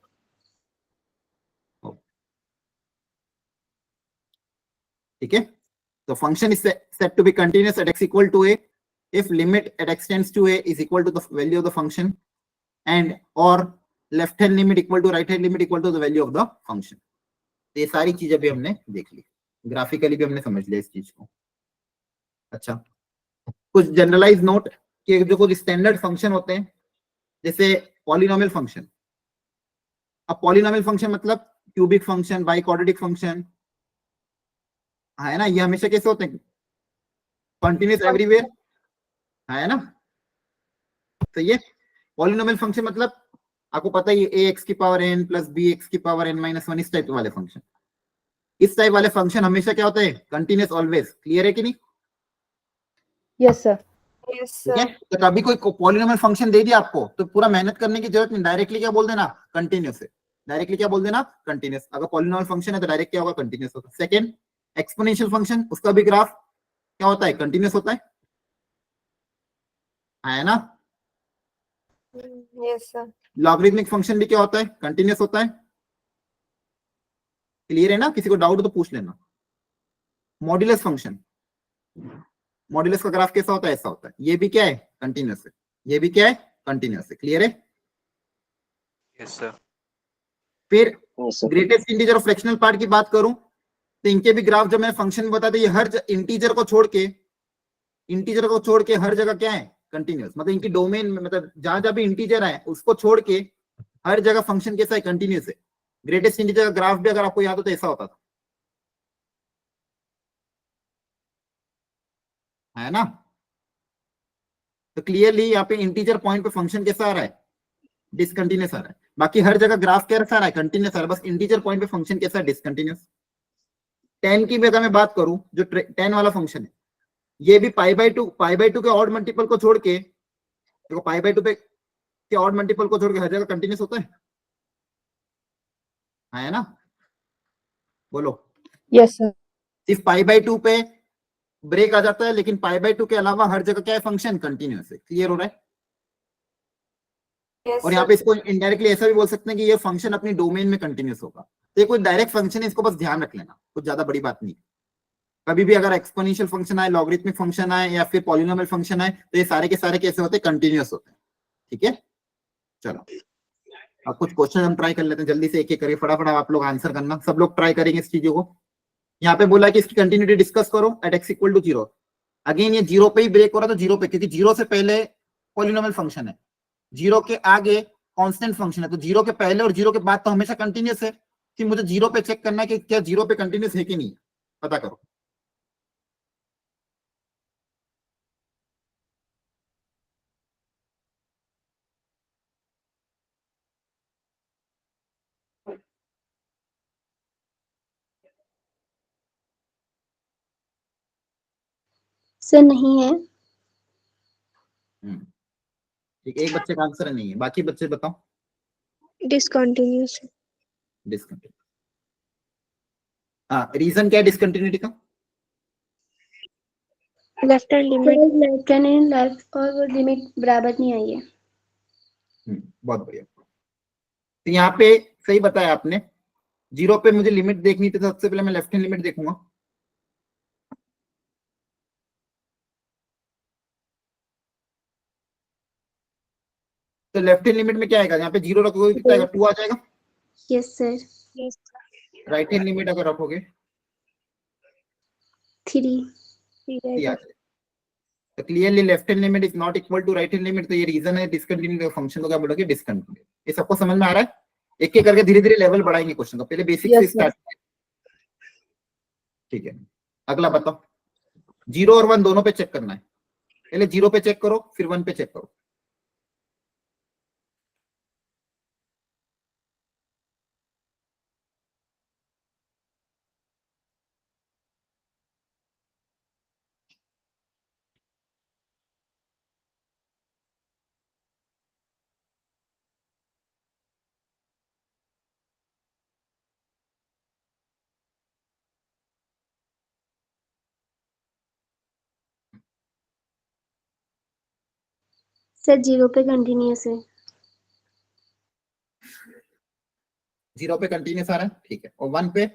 ठीक है, तो function is set to be continuous at x equal to a if limit at x tends to a is equal to the value of the function and or left hand limit equal to right hand limit equal to the value of the function. तो ये सारी चीजें भी हमने देख ली, graphically भी हमने समझ लिया इस चीज को। अच्छा, कुछ जनरलाइज नोट कि जो कुछ स्टैंडर्ड फंक्शन होते हैं, जैसे पॉलिनोमियल फंक्शन। अब पॉलिनोमियल फंक्शन मतलब क्यूबिक फंक्शन, बाइक्वाड्रेटिक फंक्शन, है ना, ये हमेशा कैसे होते हैं, कंटिन्यूस एवरीवेयर, है ना। तो ये पॉलिनोमियल फंक्शन मतलब आपको पता ही है, ए एक्स की power n plus b x की पावर एन माइनस वन, इस टाइप वाले फंक्शन। इस टाइप वाले फंक्शन हमेशा क्या होता है, कंटिन्यूस ऑलवेज। क्लियर है कि नहीं? Yes, sir. Yes, ठीक है। sir. तो कभी कोई पॉलिनोमियल फंक्शन दे दिया आपको तो पूरा मेहनत करने की जरूरत नहीं, डायरेक्टली क्या बोल देना, कंटिन्यूस है। डायरेक्टली क्या बोल देना, कंटिन्यूस। अगर पॉलिनोमियल फंक्शन है तो डायरेक्ट क्या होगा, कंटिन्यूस होगा। सेकंड, एक्सपोनेंशियल फंक्शन, उसका भी ग्राफ क्या होता है, कंटिन्यूस होता है ना। Yes, sir. लॉगरिथमिक फंक्शन भी क्या होता है, कंटिन्यूस होता है। क्लियर है ना? किसी को डाउट तो पूछ लेना। मॉड्यूलस फंक्शन, मॉड्यूलस का ग्राफ कैसा होता है, ऐसा होता है। ये भी क्या है, कंटिन्यूस है। ये भी क्या है, कंटिन्यूस है। क्लियर है? Yes, sir. फिर ग्रेटेस्ट इंटीजर और फ्रैक्शनल पार्ट की बात करूं तो इनके भी ग्राफ, जब मैं फंक्शन बता दें, ये हर इंटीजर को छोड़ के हर जगह क्या है, कंटिन्यूस। मतलब इनकी डोमेन में, मतलब जहां जहां भी इंटीजर है उसको छोड़ के हर जगह फंक्शन कैसा है, कंटिन्यूस है। ग्रेटेस्ट इंटीजर का ग्राफ भी अगर आपको याद हो तो ऐसा होता था, है ना। तो क्लियरली यहाँ पे इंटीजर पॉइंट पे फंक्शन कैसा आ रहा है, डिसकंटिन्यूस आ रहा है। बाकी हर जगह ग्राफ कैसा आ रहा है, कंटिन्यूस आ रहा है। बस इंटीजर पॉइंट पे फंक्शन कैसा है, डिसकंटिन्यूस। 10 की भी अगर मैं बात करूं, जो 10 वाला फंक्शन है, ये भी पाई बाई टू के ऑड मल्टीपल को छोड़ के, देखो पाई बाई टू पे के ऑड मल्टीपल को छोड़ के हर जगह कंटिन्यूस होता है ना। बोलो। Yes, sir. सिर्फ पाई बाई टू पे ब्रेक आ जाता है, लेकिन पाई बाई टू के अलावा हर जगह क्या है, फंक्शन कंटिन्यूस है। क्लियर हो रहा है? Yes, और यहाँ sir. पे इसको इनडायरेक्टली ऐसा भी बोल सकते हैं कि ये फंक्शन अपनी डोमेन में कंटिन्यूस होगा। तो ये कोई डायरेक्ट फंक्शन है, इसको बस ध्यान रख लेना, कुछ ज्यादा बड़ी बात नहीं। कभी भी अगर एक्सपोनेंशियल फंक्शन आए, लॉगरिथमिक फंक्शन आए, या फिर पॉलिनोमियल फंक्शन आए, तो ये सारे के सारे कैसे होते हैं, कंटिन्यूस होते हैं। ठीक है, चलो अब कुछ क्वेश्चन हम ट्राई कर लेते हैं, जल्दी से एक एक करके फटाफट आप लोग आंसर करना, सब लोग ट्राई करेंगे इस चीजों को। यहाँ पे बोला कि इसकी कंटिन्यूटी डिस्कस करो at x equal to 0। Again ये 0 पे ही ब्रेक हो रहा है, तो 0 पे, क्योंकि 0 से पहले पॉलिनोमियल फंक्शन है, 0 के आगे कांस्टेंट फंक्शन है, तो 0 के पहले और 0 के बाद तो हमेशा कंटिन्यूस है। कि मुझे 0 पे चेक करना है कि क्या 0 पे कंटिन्यूस है कि नहीं, पता करो। सर नहीं है। ठीक है, एक बच्चे का आंसर नहीं है, बाकी बच्चे बताओ। डिसकंटिन्यूस। डिस्कंटिन्यू, हाँ, रीजन क्या है डिस्कंटिन्यूटी का? Left hand limit, left hand in left, और वो लिमिट बराबर नहीं आई है। बहुत बढ़िया। तो यहाँ पे सही बताया आपने, 0 पे मुझे लिमिट देखनी थी, तो सबसे पहले मैं लेफ्ट हैंड लिमिट देखूंगा। तो लेफ्ट हैंड लिमिट में क्या आएगा, यहाँ पे 0 रखोगे कितना आएगा, 2 आ जाएगा। Yes sir. Right hand limit अगर रखोगे 3 3 आ जाएगा। तो clearly left hand limit is not equal to right hand limit, तो ये रीजन है डिस्कंटिन्यू फंक्शन को क्या बोलोगे, डिस्कंटिन्यू। ये सबको समझ में आ रहा है? एक एक करके धीरे धीरे लेवल बढ़ाएंगे क्वेश्चन का, पहले बेसिक से Yes, sir. स्टार्ट। ठीक है, अगला बताओ। 0 और 1 दोनों पे चेक करना है, पहले 0 पे चेक करो फिर 1 पे चेक करो। सर 0 पे कंटिन्यूस है। 0 पे कंटिन्यूस आ रहा है, ठीक है, और 1 पे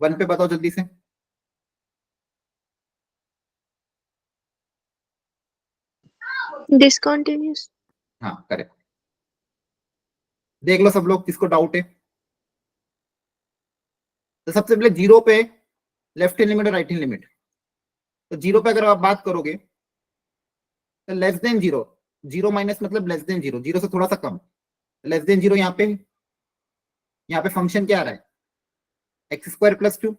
1 पे बताओ जल्दी से। Discontinuous. हाँ करेक्ट। देख लो सब लोग किसको डाउट है। तो सबसे पहले जीरो पे लेफ्ट हैंड लिमिट और राइट हैंड लिमिट। तो जीरो पे अगर आप बात करोगे तो less than zero, zero minus मतलब लेस देन जीरो, जीरो से थोड़ा सा कम, लेस देन जीरो। यहाँ पे फंक्शन क्या आ रहा है, एक्स स्क्वायर प्लस 2।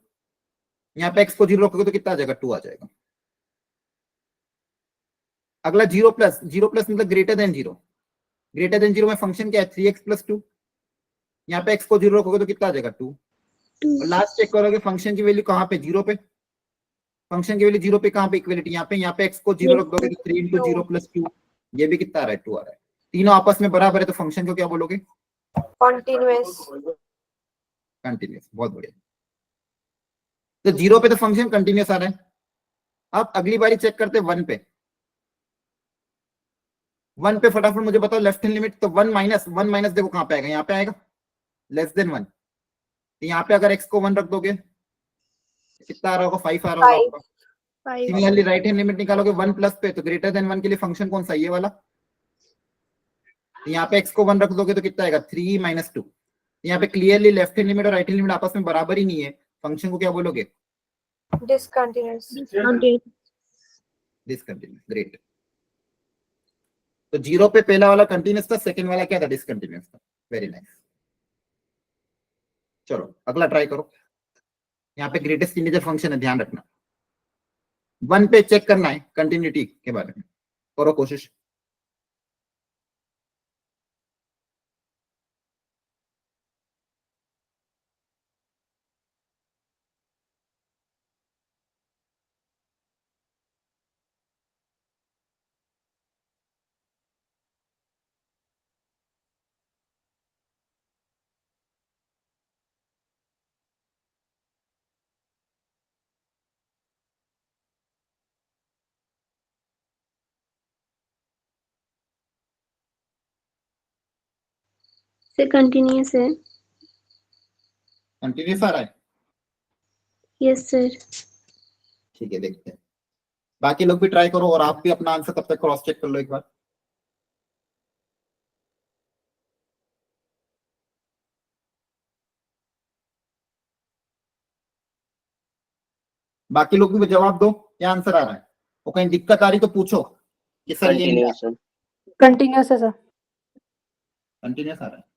यहाँ पे एक्स को जीरो रखोगे तो कितना आ जाएगा, 2 आ जाएगा। अगला जीरो प्लस मतलब greater than zero. Greater than zero में फंक्शन क्या है, 3x प्लस 2। यहाँ पे एक्स को जीरो रखोगे तो कितना आ जाएगा, 2। और लास्ट चेक करोगे फंक्शन की वैल्यू कहाँ पे, जीरो पे। फंक्शन की वैल्यू जीरो पे कहाँ पे, इक्वलिटी यहाँ पे एक्स को जीरो रख दोगे तो 3 इंटू जीरो प्लस 2, ये भी कितना आ रहा है, 2 आ रहा है। तीनों आपस में बराबर है तो फंक्शन को क्या बोलोगे, Continuous. कंटिन्यूस। बहुत बढ़िया। तो जीरो पे तो फंक्शन कंटिन्यूस आ रहा है। अब अगली बारी चेक करते हैं 1 पे। 1 पे फटाफट मुझे बताओ लेफ्ट हैंड लिमिट। तो 1 माइनस देखो कहां पे आएगा, यहाँ पे आएगा, लेस देन 1। तो यहाँ पे अगर x को 1 रख दोगे कितना आ रहा होगा, 5 आ रहा होगा 5. आपका। 5. सिमिलरली राइट हैंड लिमिट निकालोगे 1 प्लस पे, तो ग्रेटर देन 1 के लिए फंक्शन कौन सा, ये वाला। तो यहाँ पे x को 1 रख दोगे तो कितना आएगा, 3 माइनस 2। यहाँ पे क्लियरली लेफ्ट हैंड लिमिट और राइट हैंड लिमिट आपस में बराबर ही नहीं है, फंक्शन को क्या बोलोगे, Discontinuous. डिसकंटिन्यूस। ग्रेट। तो जीरो पे पहला वाला कंटिन्यूस था, सेकंड वाला क्या था, डिसकंटिन्यूस था। Very nice. चलो अगला ट्राई करो। यहाँ पे ग्रेटेस्ट इंटीजर फंक्शन है, ध्यान रखना। 1 पे चेक करना है कंटिन्यूटी के बारे में, करो कोशिश। Sir, continuous है. कंटिन्यूस आ रहा है, Yes, sir. ठीक है देखते हैं। बाकी लोग भी ट्राई करो और आप भी अपना आंसर तब तक क्रॉस चेक कर लो एक बार। बाकी लोग भी जवाब दो, क्या आंसर आ रहा है। और कहीं दिक्कत आ रही तो पूछो कि सर ये कंटिन्यूस सर। कंटिन्यूस है सर। कंटिन्यूस आ रहा है।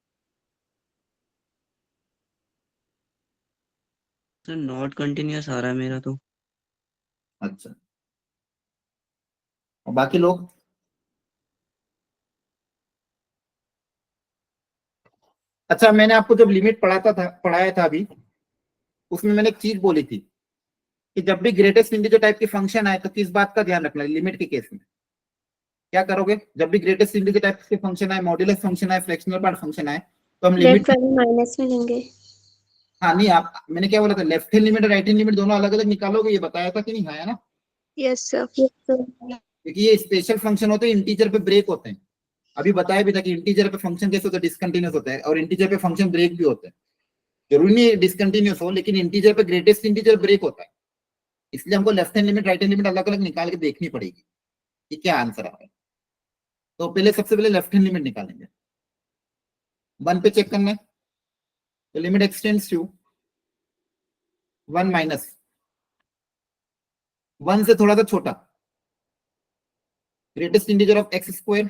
सर नॉट कंटिन्यूस आ रहा है मेरा तो। अच्छा, और बाकी लोग, अच्छा मैंने आपको जब लिमिट पढ़ाया था अभी, उसमें मैंने एक चीज बोली थी कि जब भी ग्रेटेस्ट इंटीजर टाइप की फंक्शन आए तो किस बात का ध्यान रखना है, लिमिट के केस में क्या करोगे। जब भी ग्रेटेस्ट इंटीजर टाइप के फंक्शन आए, मॉड्यूलस फंक्शन आए, फ्रैक्शनल पार्ट फंक्शन आए, तो हम लिमिट, लेफ्ट वाले माइनस में लेंगे. हाँ नहीं आप, मैंने क्या बोला था, लेफ्ट हैंड लिमिट और राइट हैंड लिमिट दोनों अलग अलग निकालोगे, ये बताया था कि नहीं, है ना। Yes, sir. Yes, sir. क्योंकि ये स्पेशल फंक्शन होते हैं, इंटीजर पे ब्रेक होते हैं। अभी बताया भी था कि इंटीजर पे फंक्शन कैसे होता है, डिसकंटिन्यूस होता है, और इंटीजर पे फंक्शन ब्रेक भी होते हैं। जरूरी नहीं डिसकंटिन्यूस हो, लेकिन इंटीजर पे ग्रेटेस्ट इंटीजर ब्रेक होता है, इसलिए हमको left hand limit right hand limit अलग अलग निकाल के देखनी पड़ेगी कि क्या आंसर आ रहा है। तो पहले सबसे पहले लेफ्ट हैंड लिमिट निकालेंगे। 1 पे चेक करना है, तो लिमिट एक्सटेंड्स टू 1 माइनस 1 से थोड़ा सा छोटा, greatest integer of x square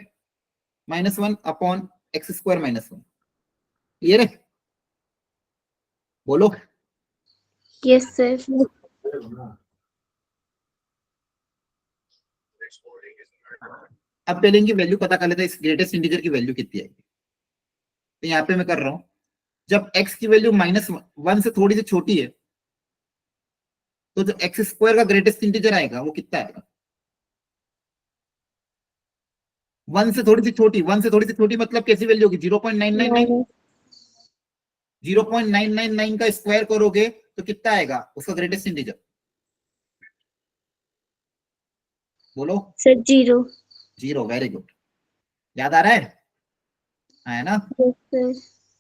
minus 1 upon x square minus 1। Clear है, बोलो। Yes, sir. अब पहले इनकी वैल्यू पता कर लेते हैं, इस ग्रेटेस्ट इंटीजर की वैल्यू कितनी आएगी। तो यहाँ पे मैं कर रहा हूं, जब x की वैल्यू -1 से थोड़ी सी छोटी है, तो जो एक्स स्क्वायर का ग्रेटेस्ट इंटीजर आएगा वो कितना आएगा, 1 से थोड़ी सी छोटी। 1 से थोड़ी सी छोटी मतलब कैसी वैल्यू होगी, 0.999। 0.999 का स्क्वायर करोगे तो कितना आएगा उसका ग्रेटेस्ट इंटीजर, बोलो। Sir, 0. 0। वेरी गुड, याद आ रहा है ना। Yes, sir.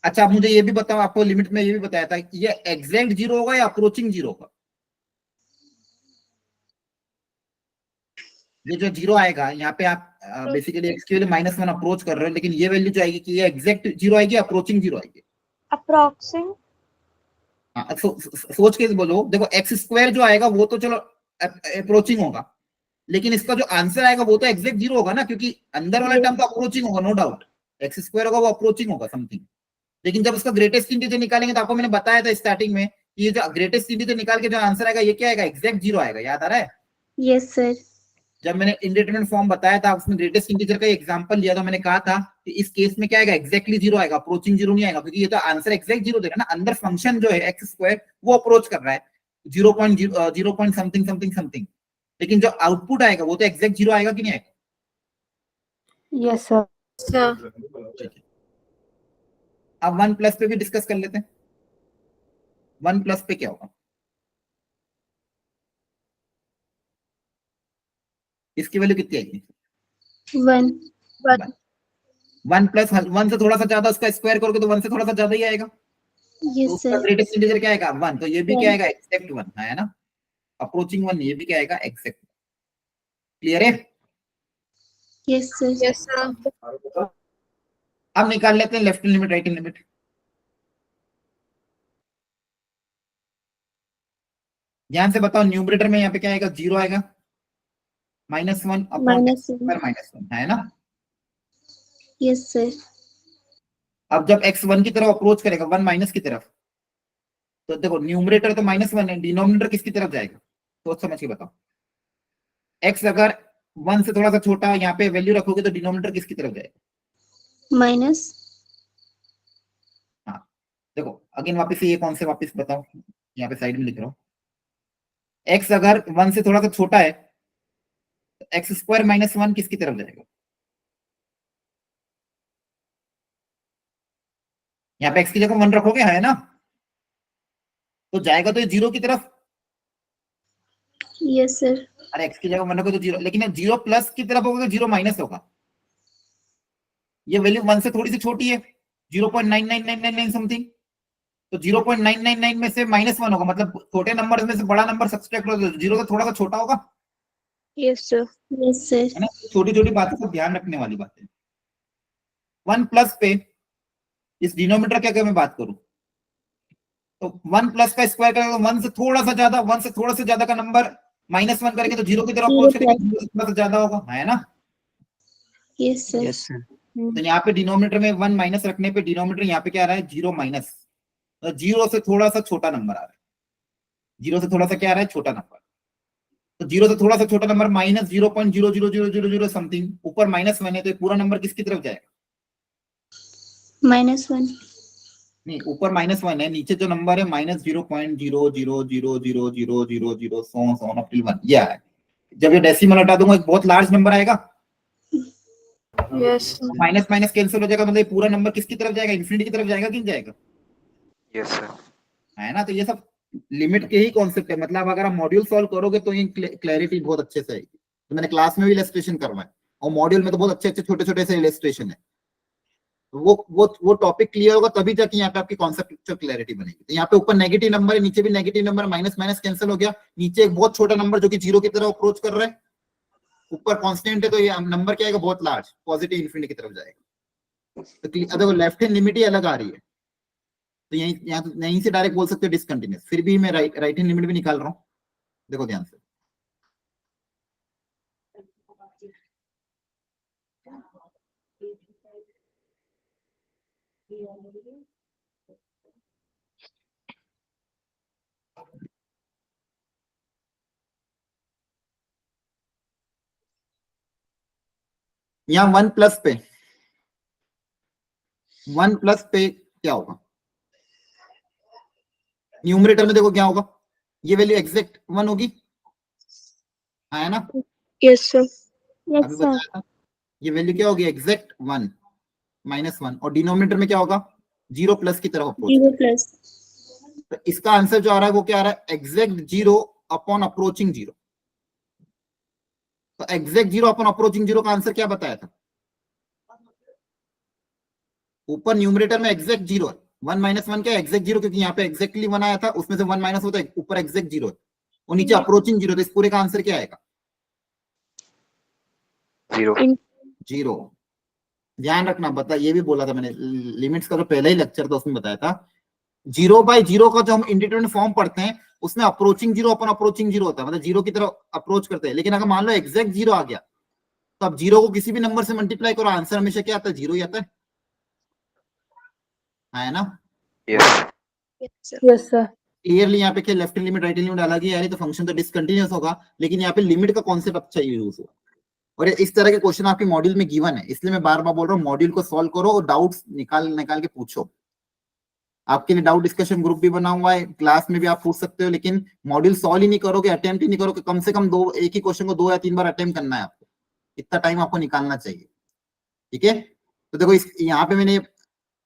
अच्छा, आप मुझे ये भी बताओ, आपको लिमिट में ये भी बताया था, ये एग्जैक्ट जीरो होगा या अप्रोचिंग जीरो होगा? ये जो जीरो आएगा यहाँ पे, आप बेसिकली एक्स की वैल्यू -1 अप्रोच कर रहे हो, लेकिन ये वैल्यू जो आएगी कि ये एग्जैक्ट जीरो आएगी, अप्रोचिंग जीरो आएगी? Approximate. हाँ, सोच के बोलो। देखो एक्स स्क्वायर जो आएगा वो तो चलो अप्रोचिंग होगा, लेकिन इसका जो आंसर आएगा वो तो एग्जैक्ट जीरो होगा ना, क्योंकि अंदर वाला टर्म तो अप्रोचिंग होगा, नो डाउट। एक्स स्क्वायर होगा वो अप्रोचिंग होगा समथिंग, लेकिन जब उसका ग्रेटेस्ट इंटीजर निकालेंगे तो आपको मैंने बताया था स्टार्टिंग में, ये जो ग्रेटेस्ट इंटीजर निकाल के जो आंसर आएगा ये क्या आएगा? एग्जैक्ट जीरो आएगा। याद आ रहा है? Yes, sir. जब मैंने इंडिटरमिनेट फॉर्म बताया था, उसमें ग्रेटेस्ट इंटीजर का एग्जांपल लिया था, मैंने कहा था कि इस केस में क्या आएगा? एग्जैक्टली जीरो आएगा, अप्रोचिंग जीरो नहीं आएगा, क्योंकि ये तो आंसर एग्जैक्ट जीरो देगा ना। अंदर फंक्शन जो है एक्स स्क्वायर वो अप्रोच कर रहा है 0 समथिंग समथिंग समथिंग, लेकिन जो आउटपुट आएगा वो तो एग्जैक्ट जीरो आएगा कि नहीं आएगा? Yes, sir. Sir. ठीक है, अब 1+ पे भी डिस्कस कर लेते हैं। 1+ पे क्या होगा? इसकी वैल्यू कितनी आएगी? 1. 1 से थोड़ा सा ज्यादा उसका स्क्वायर करोगे तो 1 से थोड़ा सा ज्यादा ही आएगा। तो Yes, उसका sir. ग्रेटेस्ट इंटीजर क्या आएगा? 1। तो ये भी क्या One. आएगा? एग्जैक्ट 1 है ना, अप्रोचिंग 1। ये भी क्या आएगा? एग्जैक्ट। क्लियर है? Yes, sir. Yes, sir. अब निकाल लेते हैं लेफ्ट लिमिट राइट लिमिट। ध्यान से बताओ, न्यूमरेटर में यहाँ पे क्या आएगा? जीरो आएगा, -1 अपॉन -1. -1 है ना। Yes, sir. अब जब x 1 की तरफ अप्रोच करेगा, 1 माइनस की तरफ, तो देखो न्यूमरेटर तो -1 है, डिनोमिनेटर किसकी तरफ जाएगा? सोच समझ के बताओ। x अगर 1 से थोड़ा सा छोटा यहाँ पे वैल्यू रखोगे तो डिनोमिनेटर किसकी तरफ जाएगा? Minus. हाँ, देखो अगेन वापस से ये कौन से वापस बताओ, यहाँ पे साइड में लिख रहा हूँ। x अगर 1 से थोड़ा सा छोटा है तो x स्क्वायर -1 किसकी तरफ जाएगा? यहाँ पे x की जगह 1 रखोगे, है ना, तो जाएगा तो ये जीरो की तरफ। Yes, sir. अरे x की जगह 1 रखो तो जीरो, लेकिन जीरो प्लस की तरफ होगा, जीरो माइनस होगा। ये वैल्यू 1 से थोड़ी सी छोटी है, 0.99999 समथिंग, तो 0.999 में से -1 होगा, मतलब छोटे नंबर में से बड़ा नंबर सब्सट्रैक्ट होगा, जीरो से थोड़ा सा छोटा होगा, Yes, sir. Yes, sir. है ना। छोटी छोटी बातों को ध्यान रखने वाली बात है। 1+ पे इस डिनोमिनेटर क्या क्या मैं बात करूं, तो 1+ का स्क्वायर करेगा 1 से थोड़ा सा ज्यादा, 1 से थोड़ा सा ज्यादा का नंबर -1 करेंगे तो जीरो की तरफ अप्रोच करेंगे, जीरो से थोड़ा सा ज्यादा होगा, है ना। Yes, sir. Yes sir. तो यहाँ पे डिनोमिनेटर में 1 माइनस रखने पे डिनोमिनेटर यहाँ पे क्या आ रहा है? 0 माइनस, तो जीरो से थोड़ा सा छोटा नंबर आ रहा है। जीरो से थोड़ा सा क्या आ रहा है? छोटा नंबर। तो जीरो से थोड़ा सा छोटा नंबर -0.00000 समथिंग, ऊपर -1 है, तो ये पूरा नंबर किसकी तरफ जाएगा? -1. नहीं, ऊपर -1 है, नीचे जो नंबर है -0.0000000 सो ऑन अप टिल 1, ये है। जब ये डेसिमल हटा दूंगा एक बहुत लार्ज नंबर आएगा, Yes. माइनस माइनस कैंसिल हो जाएगा, मतलब ये पूरा नंबर किसकी तरफ जाएगा? इन्फिनिटी की तरफ जाएगा कि नहीं जाएगा? Yes, sir. है ना। तो ये सब लिमिट के ही कॉन्सेप्ट है, मतलब अगर आप मॉड्यूल सॉल्व करोगे तो ये क्लैरिटी बहुत अच्छे से आएगी। तो मैंने क्लास में भी इलस्ट्रेशन करवाया, और मॉड्यूल में तो बहुत अच्छे अच्छे छोटे छोटे से इलस्ट्रेशन है। वो टॉपिक क्लियर होगा तभी जाके यहाँ पे आपकी कॉन्सेप्चुअल क्लैरिटी बनेगी। तो यहाँ पे ऊपर नेगेटिव नंबर है, नीचे भी negative number, minus minus cancel हो गया, नीचे एक बहुत छोटा नंबर जो कि जीरो की तरफ अप्रोच कर रहा है, ऊपर कांस्टेंट है, तो ये नंबर क्या आएगा? बहुत लार्ज, पॉजिटिव इन्फिनिटी की तरफ जाएगा। तो देखो लेफ्ट हैंड लिमिट ही अलग आ रही है, तो यहीं से डायरेक्ट बोल सकते हो डिसकंटिन्यूअस, फिर भी मैं राइट हैंड लिमिट भी निकाल रहा हूँ, देखो ध्यान से। यहाँ 1+ पे, 1+ पे क्या होगा? न्यूमरेटर में देखो क्या होगा, ये वैल्यू एग्जैक्ट 1 होगी, है ना। Yes, sir. Yes, अभी sir. बताया था, ये वैल्यू क्या होगी? एग्जैक्ट 1 -1, और डिनोमिनेटर में क्या होगा? 0+ की तरफ अप्रोच। 0+. तो इसका आंसर जो आ रहा है वो क्या आ रहा है? Exact 0 upon approaching 0। तो एग्जैक्ट 0 अपॉन अप्रोचिंग 0 का आंसर क्या बताया था? ऊपर न्यूमरेटर में एग्जैक्ट जीरो है, 1 - 1 क्या एग्जैक्ट जीरो, क्योंकि यहाँ पे एग्जैक्टली 1 आया था, उसमें से 1 माइनस होता है, ऊपर एग्जैक्ट जीरो है और नीचे अप्रोचिंग जीरो, तो इस पूरे का आंसर क्या आएगा? 0. जीरो। ध्यान रखना, बता ये भी बोला था मैंने, लिमिट्स का जो पहला ही लेक्चर था उसमें बताया था, 0/0 का जो हम इंडिटरमिनेट फॉर्म पढ़ते हैं उसमें अप्रोचिंग जीरो अपन अप्रोचिंग जीरो होता है, मतलब जीरो की तरफ अप्रोच करते हैं। लेकिन अगर मान लो एग्जैक्ट जीरो आ गया तो अब जीरो को किसी भी नंबर से मल्टीप्लाई करो, आंसर हमेशा क्या आता है? जीरो ही आता है ना? Yes. Yes, sir. क्लियरली यहाँ पे क्या left hand limit right hand limit अलग ही आ रही, तो फंक्शन तो डिसकंटिन्यूअस होगा, लेकिन यहाँ पे लिमिट का कॉन्सेप्ट अच्छा यूज हुआ। और इस तरह के क्वेश्चन आपके मॉड्यूल में गिवन है, इसलिए मैं बार बार बोल रहा हूँ मॉड्यूल को सॉल्व करो और डाउट्स निकाल निकाल के पूछो। आपके लिए डाउट डिस्कशन ग्रुप भी बना हुआ है, क्लास में भी आप पूछ सकते हो, लेकिन मॉड्यूल सॉल्व ही नहीं करोगे, अटेम्प्ट ही नहीं करोगे, कम से कम एक ही क्वेश्चन को 2 या 3 बार अटेम्प्ट करना है आपको, इतना टाइम आपको निकालना चाहिए। ठीक है, तो देखो यहाँ पे मैंने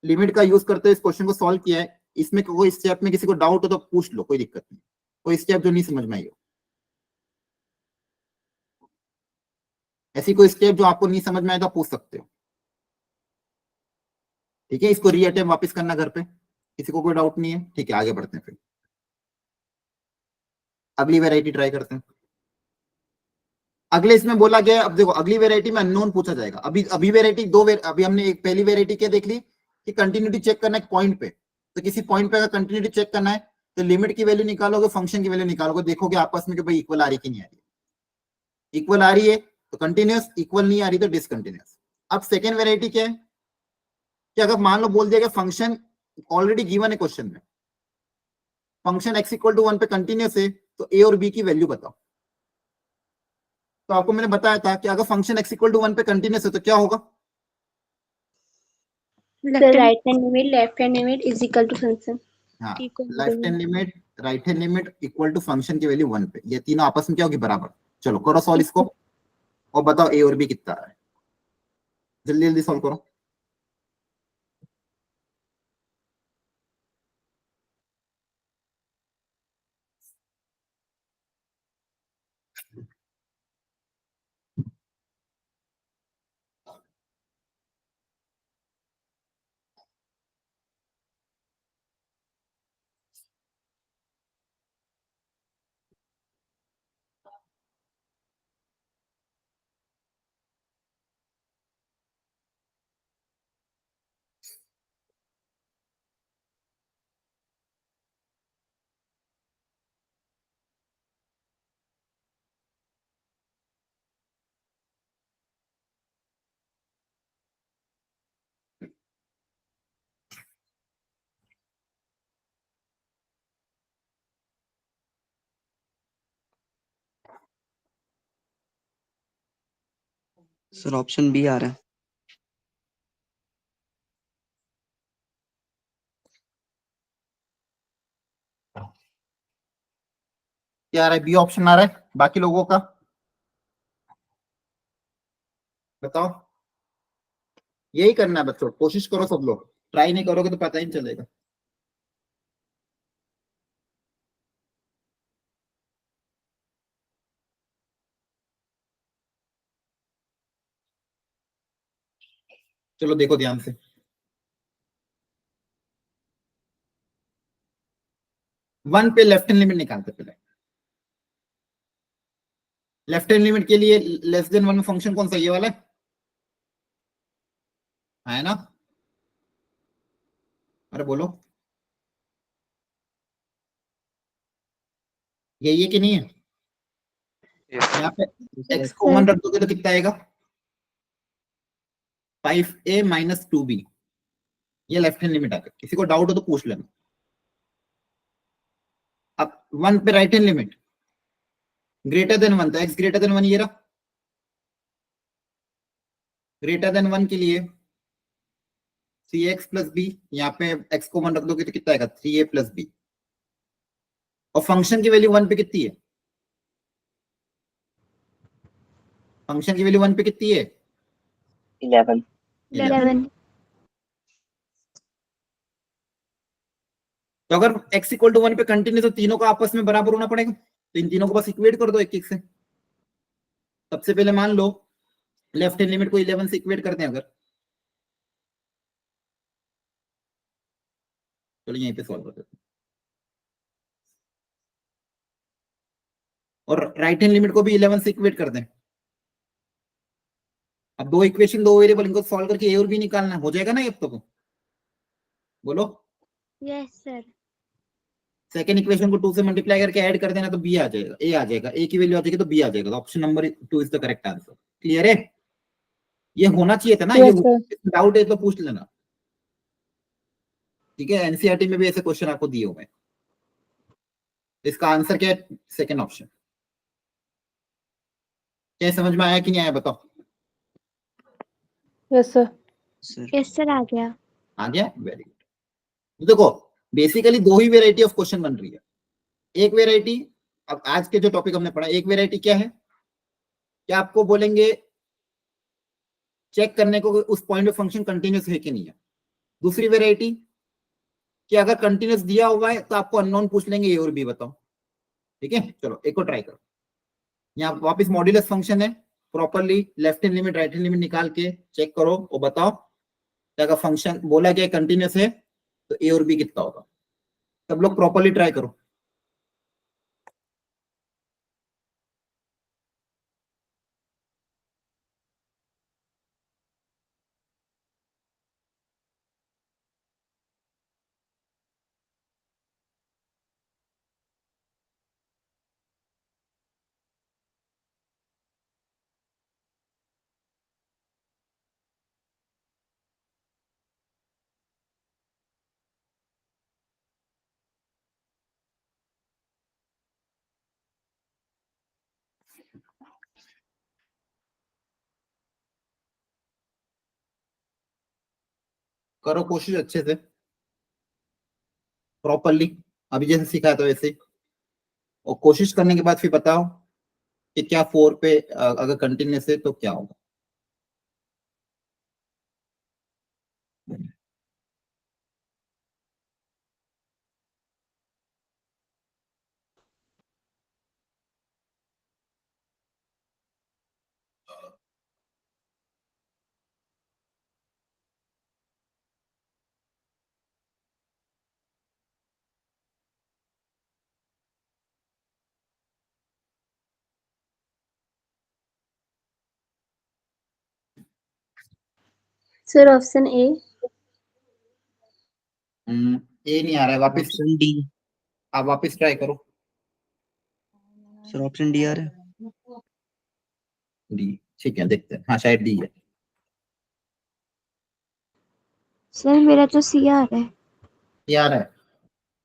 लिमिट का यूज करते हुए इस क्वेश्चन को सॉल्व किया है। इसमें कोई स्टेप में किसी को डाउट हो तो पूछ लो, कोई दिक्कत नहीं, कोई स्टेप जो नहीं समझ में आई हो, ऐसी कोई स्टेप जो आपको नहीं समझ में आए तो आप पूछ सकते हो। ठीक है, इसको रीअटेम्प्ट वापस करना घर पे, किसी को कोई डाउट नहीं है? ठीक है, आगे बढ़ते हैं, फिर अगली वेराइटी ट्राई करते हैं। अगले इसमें बोला गया है, अब देखो अगली वेराइटी में अननोन पूछा जाएगा। अभी वेराइटी अभी हमने एक पहली वेराइटी क्या देख ली कि कंटिन्यूटी चेक करना है पॉइंट पे, तो किसी पॉइंट पे अगर कंटिन्यूटी चेक करना है तो लिमिट की वैल्यू निकालोगे, फंक्शन की वैल्यू निकालोगे, देखोगे आपस में कि भाई इक्वल आ रही कि नहीं आ रही। इक्वल आ रही है तो कंटिन्यूअस, इक्वल नहीं आ रही तो डिसकंटिन्यूअस। अब सेकेंड वेराइटी क्या है कि अगर मान लो बोल दिया गया फंक्शन ऑलरेडी गिवन है क्वेश्चन में, फंक्शन x = 1 पे कंटिन्यूअस है, तो a और b की वैल्यू बताओ। तो आपको मैंने बताया था कि अगर फंक्शन x = 1 पे कंटिन्यूअस है तो क्या होगा? The right hand limit, left hand limit is equal to function. हाँ, Equal to left hand limit right hand limit equal to function की वैल्यू 1 पे, ये तीनों आपस में क्या होगी? बराबर। चलो करो सॉल्व इसको और बताओ a और b कितना आ रहा है, जल्दी जल्दी सॉल्व करो। सर ऑप्शन बी आ रहा है। क्या आ रहा है? बी ऑप्शन आ रहा है, बाकी लोगों का बताओ। यही करना है बच्चों, कोशिश करो सब लोग, ट्राई नहीं करोगे तो पता ही नहीं चलेगा। चलो देखो ध्यान से, 1 पे लेफ्ट हैंड लिमिट निकालते पहले। लेफ्ट हैंड लिमिट के लिए लेस देन 1 में फंक्शन कौन सा? ये वाला है ना? अरे बोलो, यही है कि नहीं है? Yes. यहाँ पे x कॉमन रख दोगे तो कितना आएगा? 5a - 2b, ये लेफ्ट हैंड लिमिट आ गई। किसी को डाउट हो तो पूछ लेना। अब 1 पे right hand limit greater than 1, तो x ग्रेटर देन 1 ये रहा। ग्रेटर देन 1 के लिए 3x + b, यहाँ पे x को 1 रख दोगे तो कितना आएगा? 3a + b। और फंक्शन की वैल्यू 1 पे कितनी है? फंक्शन की वैल्यू 1 पे कितनी है? 11. 11. तो अगर x = 1 पे कंटिन्यू तो तीनों का आपस में बराबर होना पड़ेगा, तो इन तीनों को बस इक्वेट कर दो एक एक से। सबसे पहले मान लो लेफ्ट हैंड लिमिट को 11 से इक्वेट करते हैं अगर, चलो यहीं पे सॉल्व कर देते हैं। और राइट हैंड लिमिट को भी 11 से इक्वेट कर दें। अब दो इक्वेशन, दो वेरिएबल, इनको सॉल्व करके ए और बी निकालना है। हो जाएगा ना ये अब तो? बोलो। Yes, sir. सेकंड इक्वेशन को 2 से मल्टीप्लाई करके ऐड कर देना तो बी आ जाएगा, ए आ जाएगा, ए की वैल्यू आ जाएगी तो बी आ जाएगा। Option number 2 is the correct answer. Clear है? ये होना चाहिए था ना, Yes, ये sir. डाउट है तो पूछ लेना। ठीक है, एनसीईआरटी में भी ऐसे क्वेश्चन आपको दिए हुए हैं। इसका आंसर क्या है? Second option. क्या समझ में आया कि नहीं आया बताओ? Yes, sir. Sir Yes, sir. आ गया. आ गया? Very good. देखो बेसिकली दो ही वेराइटी ऑफ क्वेश्चन बन रही है। एक वेराइटी, अब आज के जो टॉपिक हमने पढ़ा, एक वेराइटी क्या है, क्या आपको बोलेंगे चेक करने को उस पॉइंट पे फंक्शन कंटिन्यूस है कि नहीं है। दूसरी वेराइटी कि अगर कंटिन्यूस दिया हुआ है तो आपको अननोन पूछ लेंगे, ए और बी बताओ। ठीक है, चलो एक को ट्राई करो। यहाँ वापस मॉड्यूलस फंक्शन है, properly left hand limit right hand limit निकाल के चेक करो और बताओ कि अगर फंक्शन बोला गया कंटिन्यूस है तो ए और बी कितना होगा। सब लोग प्रॉपरली ट्राई करो। करो कोशिश अच्छे से, प्रॉपरली, अभी जैसे सिखाया था वैसे। और कोशिश करने के बाद फिर बताओ कि क्या 4 पे अगर कंटिन्यूस है तो क्या होगा। Sir, option A. ए नहीं आ रहा है, वापस ऑप्शन डी। आप वापस ट्राई करो। सर ऑप्शन डी आ रहा है। डी, ठीक है, देखते हैं। हाँ शायद डी है। Sir, मेरा तो C आ रहा है. ये आ रहा है,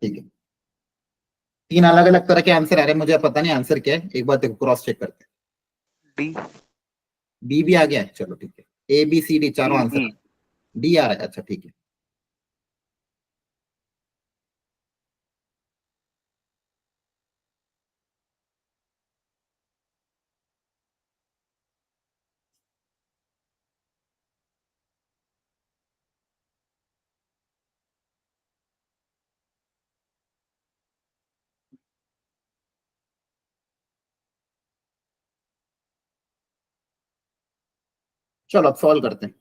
ठीक है। 3 अलग अलग तरह के आंसर आ रहे हैं, मुझे पता नहीं आंसर क्या है, एक बार देखो क्रॉस चेक करते हैं। डी। डी भी आ गया है, चलो ठीक है। ए बी सी डी चारों डी, आंसर डी। डी आ रहा है, अच्छा ठीक है। चलो अब सॉल्व करते हैं।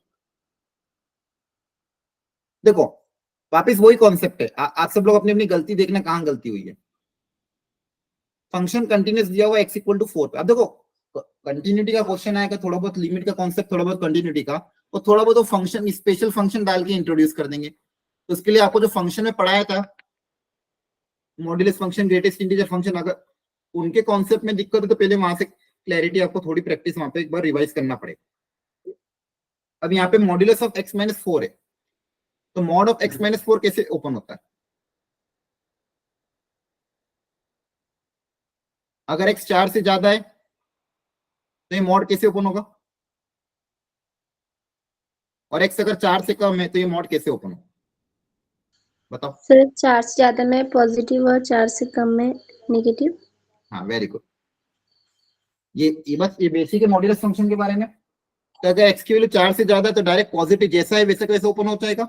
देखो वापस वही कॉन्सेप्ट है, आप सब लोग अपनी अपनी गलती देखना कहाँ गलती हुई है। फंक्शन कंटिन्यूस दिया हुआ x इक्वल टू 4 पे। अब देखो कंटिन्यूटी का क्वेश्चन आएगा, थोड़ा बहुत लिमिट का कॉन्सेप्ट, थोड़ा बहुत कंटिन्यूटी का, और थोड़ा बहुत फंक्शन स्पेशल फंक्शन डाल के इंट्रोड्यूस कर देंगे। तो उसके लिए आपको जो फंक्शन में पढ़ाया था, modulus function, greatest integer function, अगर उनके कॉन्सेप्ट में दिक्कत है तो पहले वहां से क्लैरिटी, आपको थोड़ी प्रैक्टिस वहां पे एक बार रिवाइज करना पड़ेगा। अब यहाँ पे मॉड्यूलस ऑफ x माइनस 4 है, तो मॉड ऑफ x माइनस 4 कैसे ओपन होता है? अगर x 4 से ज्यादा है तो ये मॉड कैसे ओपन होगा? और x अगर 4 से कम है तो ये मॉड कैसे ओपन होगा? बताओ। सर 4 से ज्यादा में पॉजिटिव और 4 से कम में नेगेटिव. हाँ वेरी गुड। ये बस ये बेसिक है मॉड्यूलस फंक्शन के बारे में। तो अगर x की वैल्यू 4 से ज्यादा है तो डायरेक्ट पॉजिटिव जैसा है वैसे कैसे ओपन हो जाएगा।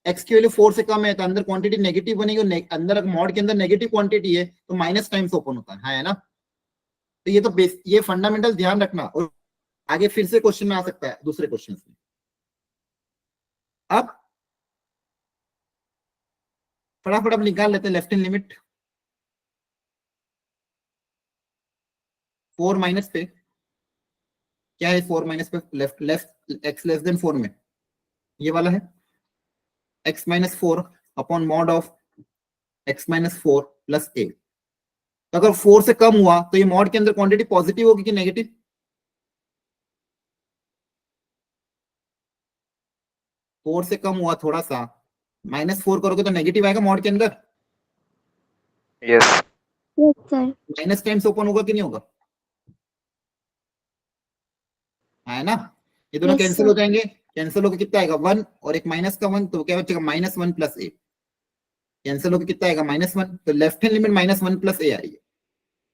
x की वैल्यू 4 से कम है तो अंदर क्वांटिटी नेगेटिव बनेगी, और अंदर मॉड के अंदर नेगेटिव क्वांटिटी है तो माइनस टाइम्स ओपन होता है ना। तो ये तो ये फंडामेंटल ध्यान रखना, और आगे फिर से क्वेश्चन में आ सकता है दूसरे क्वेश्चन में। अब फटाफट अब निकाल लेते हैं लेफ्ट हैंड लिमिट। 4 माइनस पे क्या है, 4 माइनस पे left left x less than 4 में ये वाला है x minus 4 upon mod of x minus 4 plus A. तो अगर 4 से कम हुआ तो ये मॉड के अंदर क्वांटिटी पॉजिटिव होगी कि नेगेटिव? फोर से कम हुआ थोड़ा सा, -4 करोगे तो नेगेटिव आएगा मॉड के अंदर। yes, yes sir. Minus times open होगा कि नहीं होगा? है ना, ये दोनों Yes, कैंसिल sir. हो जाएंगे। कैंसिल होकर कितना आएगा 1 और एक माइनस का 1, तो क्या बचेगा -1 प्लस ए। कैंसिल होकर कितना आएगा -1, तो लेफ्ट हैंड लिमिट -1 प्लस ए आ रही है।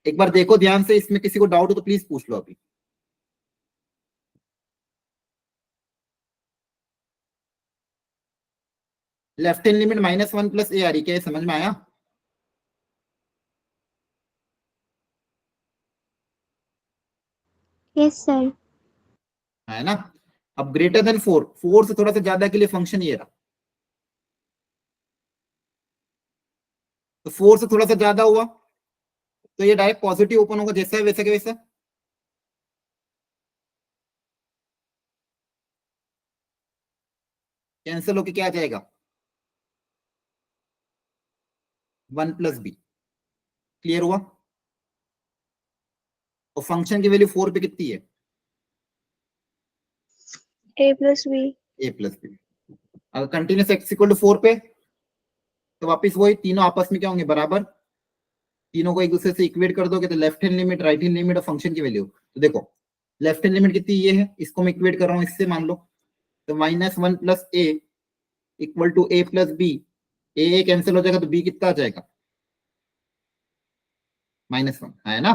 एक बार देखो ध्यान से, इसमें किसी को डाउट हो तो प्लीज पूछ लो अभी। लेफ्ट हैंड लिमिट -1 प्लस ए आ रही है, क्या ये समझ में आया? Yes sir. है ना। अब ग्रेटर देन 4 से थोड़ा सा ज्यादा के लिए फंक्शन ये रहा, तो 4 से थोड़ा सा ज्यादा हुआ तो ये डायरेक्ट पॉजिटिव ओपन होगा, जैसा है वैसा के वैसा। कैंसिल होके क्या आ जाएगा 1 प्लस बी। क्लियर हुआ? और फंक्शन की वैल्यू 4 पे कितनी है? A plus B. A plus b. अगर कंटिन्यूस एक्स इक्वल टू 4 पे तो वापिस वही तीनों आपस में क्या होंगे, बराबर। तीनों को एक दूसरे से इक्वेट कर दोगे तो left hand limit, right hand limit और फंक्शन की वैल्यू। तो देखो लेफ्ट हैंड लिमिट कितनी ये है, इसको मैं इक्वेट कर रहा हूँ इससे, मान लो तो -1 plus a equal to a plus b. A cancel हो जाएगा तो बी कितना आ जाएगा -1, है ना।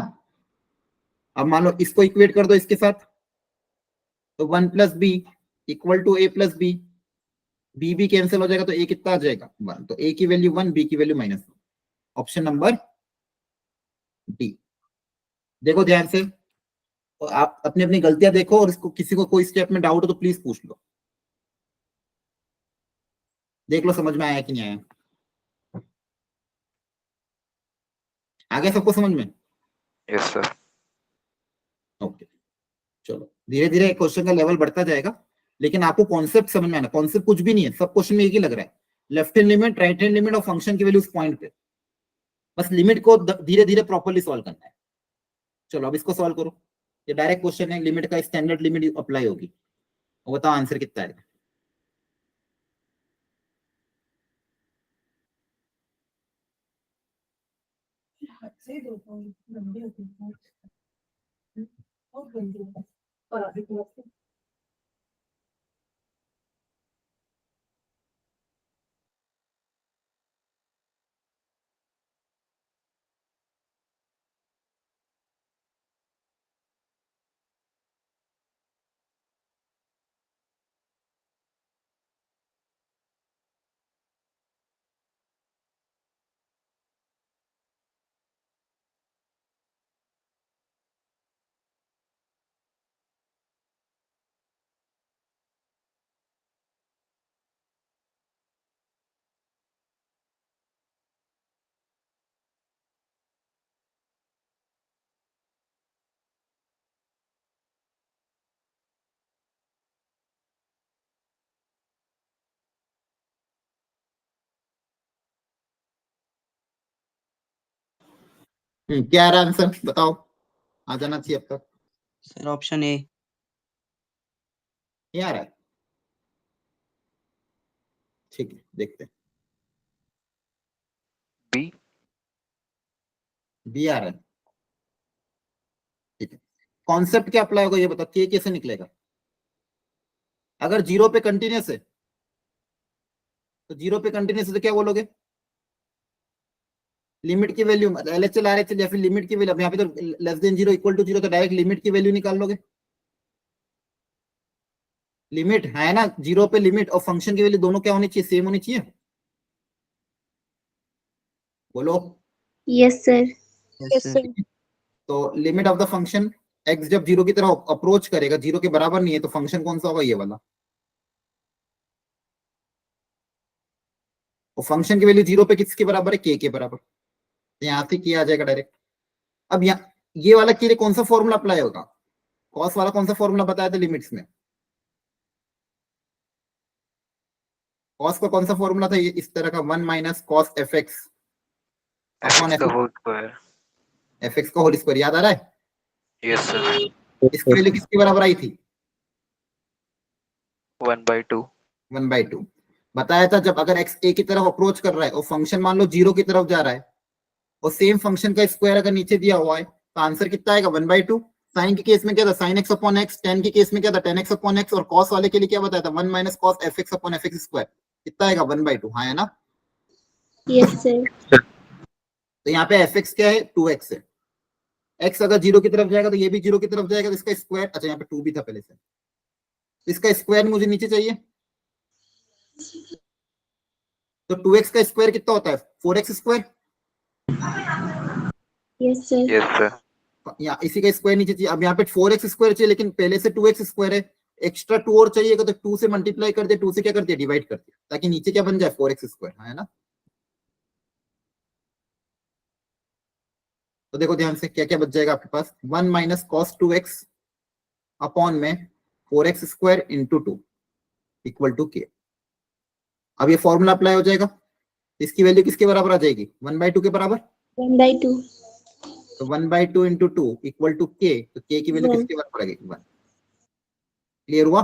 अब मान लो इसको इक्वेट कर दो इसके साथ, तो 1 plus b equal to a plus b. B भी कैंसिल हो जाएगा तो ए कितना आ जाएगा 1, तो ए की वैल्यू 1, बी की वैल्यू -1। Option number D. देखो ध्यान से, और आप अपनी अपनी गलतियां देखो, और इसको किसी को कोई स्टेप में डाउट हो तो प्लीज पूछ लो। देख लो समझ में आया कि नहीं आया। आगे सबको समझ में? yes sir, ओके, चलो धीरे धीरे क्वेश्चन का लेवल बढ़ता जाएगा, लेकिन आपको कॉन्सेप्ट समझ में आना। कॉन्सेप्ट कुछ भी नहीं है, सब क्वेश्चन में एक ही लग रहा है, left hand limit, right hand limit और फंक्शन की वैल्यू उस पॉइंट पे। बस लिमिट को धीरे धीरे प्रॉपर्ली सॉल्व करना है। चलो अब इसको सॉल्व करो। ये डायरेक्ट क्वेश्चन है, लिमिट का स्टैंडर्ड लिमिट अप्लाई होगी। बताओ आंसर कितना है? क्या आ रहा है आंसर बताओ, आ जाना चाहिए अब तक। Sir option A. ये आ रहा है, ठीक है देखते हैं। B, बी आ रहा है, ठीक है। कॉन्सेप्ट क्या अप्लाई होगा ये बताओ, के कैसे निकलेगा? अगर 0 पे कंटिन्यूस है तो 0 पे कंटिन्यूस है तो क्या बोलोगे? लिमिट की वैल्यू LHL RHL या फिर लिमिट की वैल्यू, यहाँ पे तो लेस देन 0 इक्वल टू 0, तो डायरेक्ट लिमिट की वैल्यू निकाल लोगे। लिमिट है ना, 0 पे लिमिट और फंक्शन की वैल्यू दोनों क्या होनी चाहिए, सेम होनी चाहिए। बोलो। Yes, sir. Yes sir. तो limit of the function x जब 0 की तरफ अप्रोच करेगा, 0 के बराबर नहीं है, तो फंक्शन कौन सा होगा, ये वाला। और फंक्शन की वैल्यू 0 पे किसके बराबर है, के के बराबर। तो यहाँ से किया आ जाएगा डायरेक्ट। अब यहाँ ये वाला के लिए कौन सा फॉर्मूला अप्लाई होगा, कॉस वाला कौन सा फॉर्मूला बताया था लिमिट्स में, कॉस का कौन सा फॉर्मूला था, ये इस तरह का 1 minus cos f x upon f whole square. F x का होल स्क्वायर, याद आ रहा है। Yes sir. इसकी वैल्यू किसके बराबर आई थी, 1/2। 1/2 बताया था। जब अगर एक्स ए की तरफ अप्रोच कर रहा है और फंक्शन मान लो 0 की तरफ जा रहा है और सेम फंक्शन का स्क्वायर अगर नीचे दिया हुआ है तो आंसर कितना आएगा, 1/2। साइन के केस में क्या था, sine x upon x, ten के केस में क्या था, टेन एक्स अपॉन एक्स, और कॉस वाले के लिए क्या बताया था, 1 minus cos f x upon F x square, कितना आएगा 1/2। हाँ है ना। Yes, sir. तो यहाँ पे एफ एक्स क्या है, 2x है। एक्स अगर 0 की तरफ जाएगा तो ये भी 0 की तरफ जाएगा, तो इसका स्क्वायर, अच्छा यहाँ पे 2 भी था पहले से, इसका स्क्वायर मुझे नीचे चाहिए। तो 2x का स्क्वायर कितना होता है, 4x square. Yes, sir. Yes sir. यहाँ इसी का स्क्वायर नीचे चाहिए। अब यहाँ पे 4x स्क्वायर चाहिए लेकिन पहले से 2x स्क्वायर है, एक्स्ट्रा 2 और चाहिएगा तो 2 से मल्टीप्लाई कर दिया, 2 से क्या कर दिया, डिवाइड कर दिया, ताकि नीचे क्या बन जाए, 4x स्क्वायर। है ना। तो देखो ध्यान से क्या क्या बच जाएगा आपके पास, 1 माइनस कॉस 2x अपॉन में 4x square into 2 equal to के। अब ये फॉर्मूला अप्लाई हो जाएगा, इसकी वैल्यू किसके बराबर आ जाएगी, 1/2 के बराबर। 1/2. तो 1/2 इंटू 2 इक्वल टू के, तो के की वैल्यू One. किसके बराबर आ जाएगी, 1। क्लियर हुआ।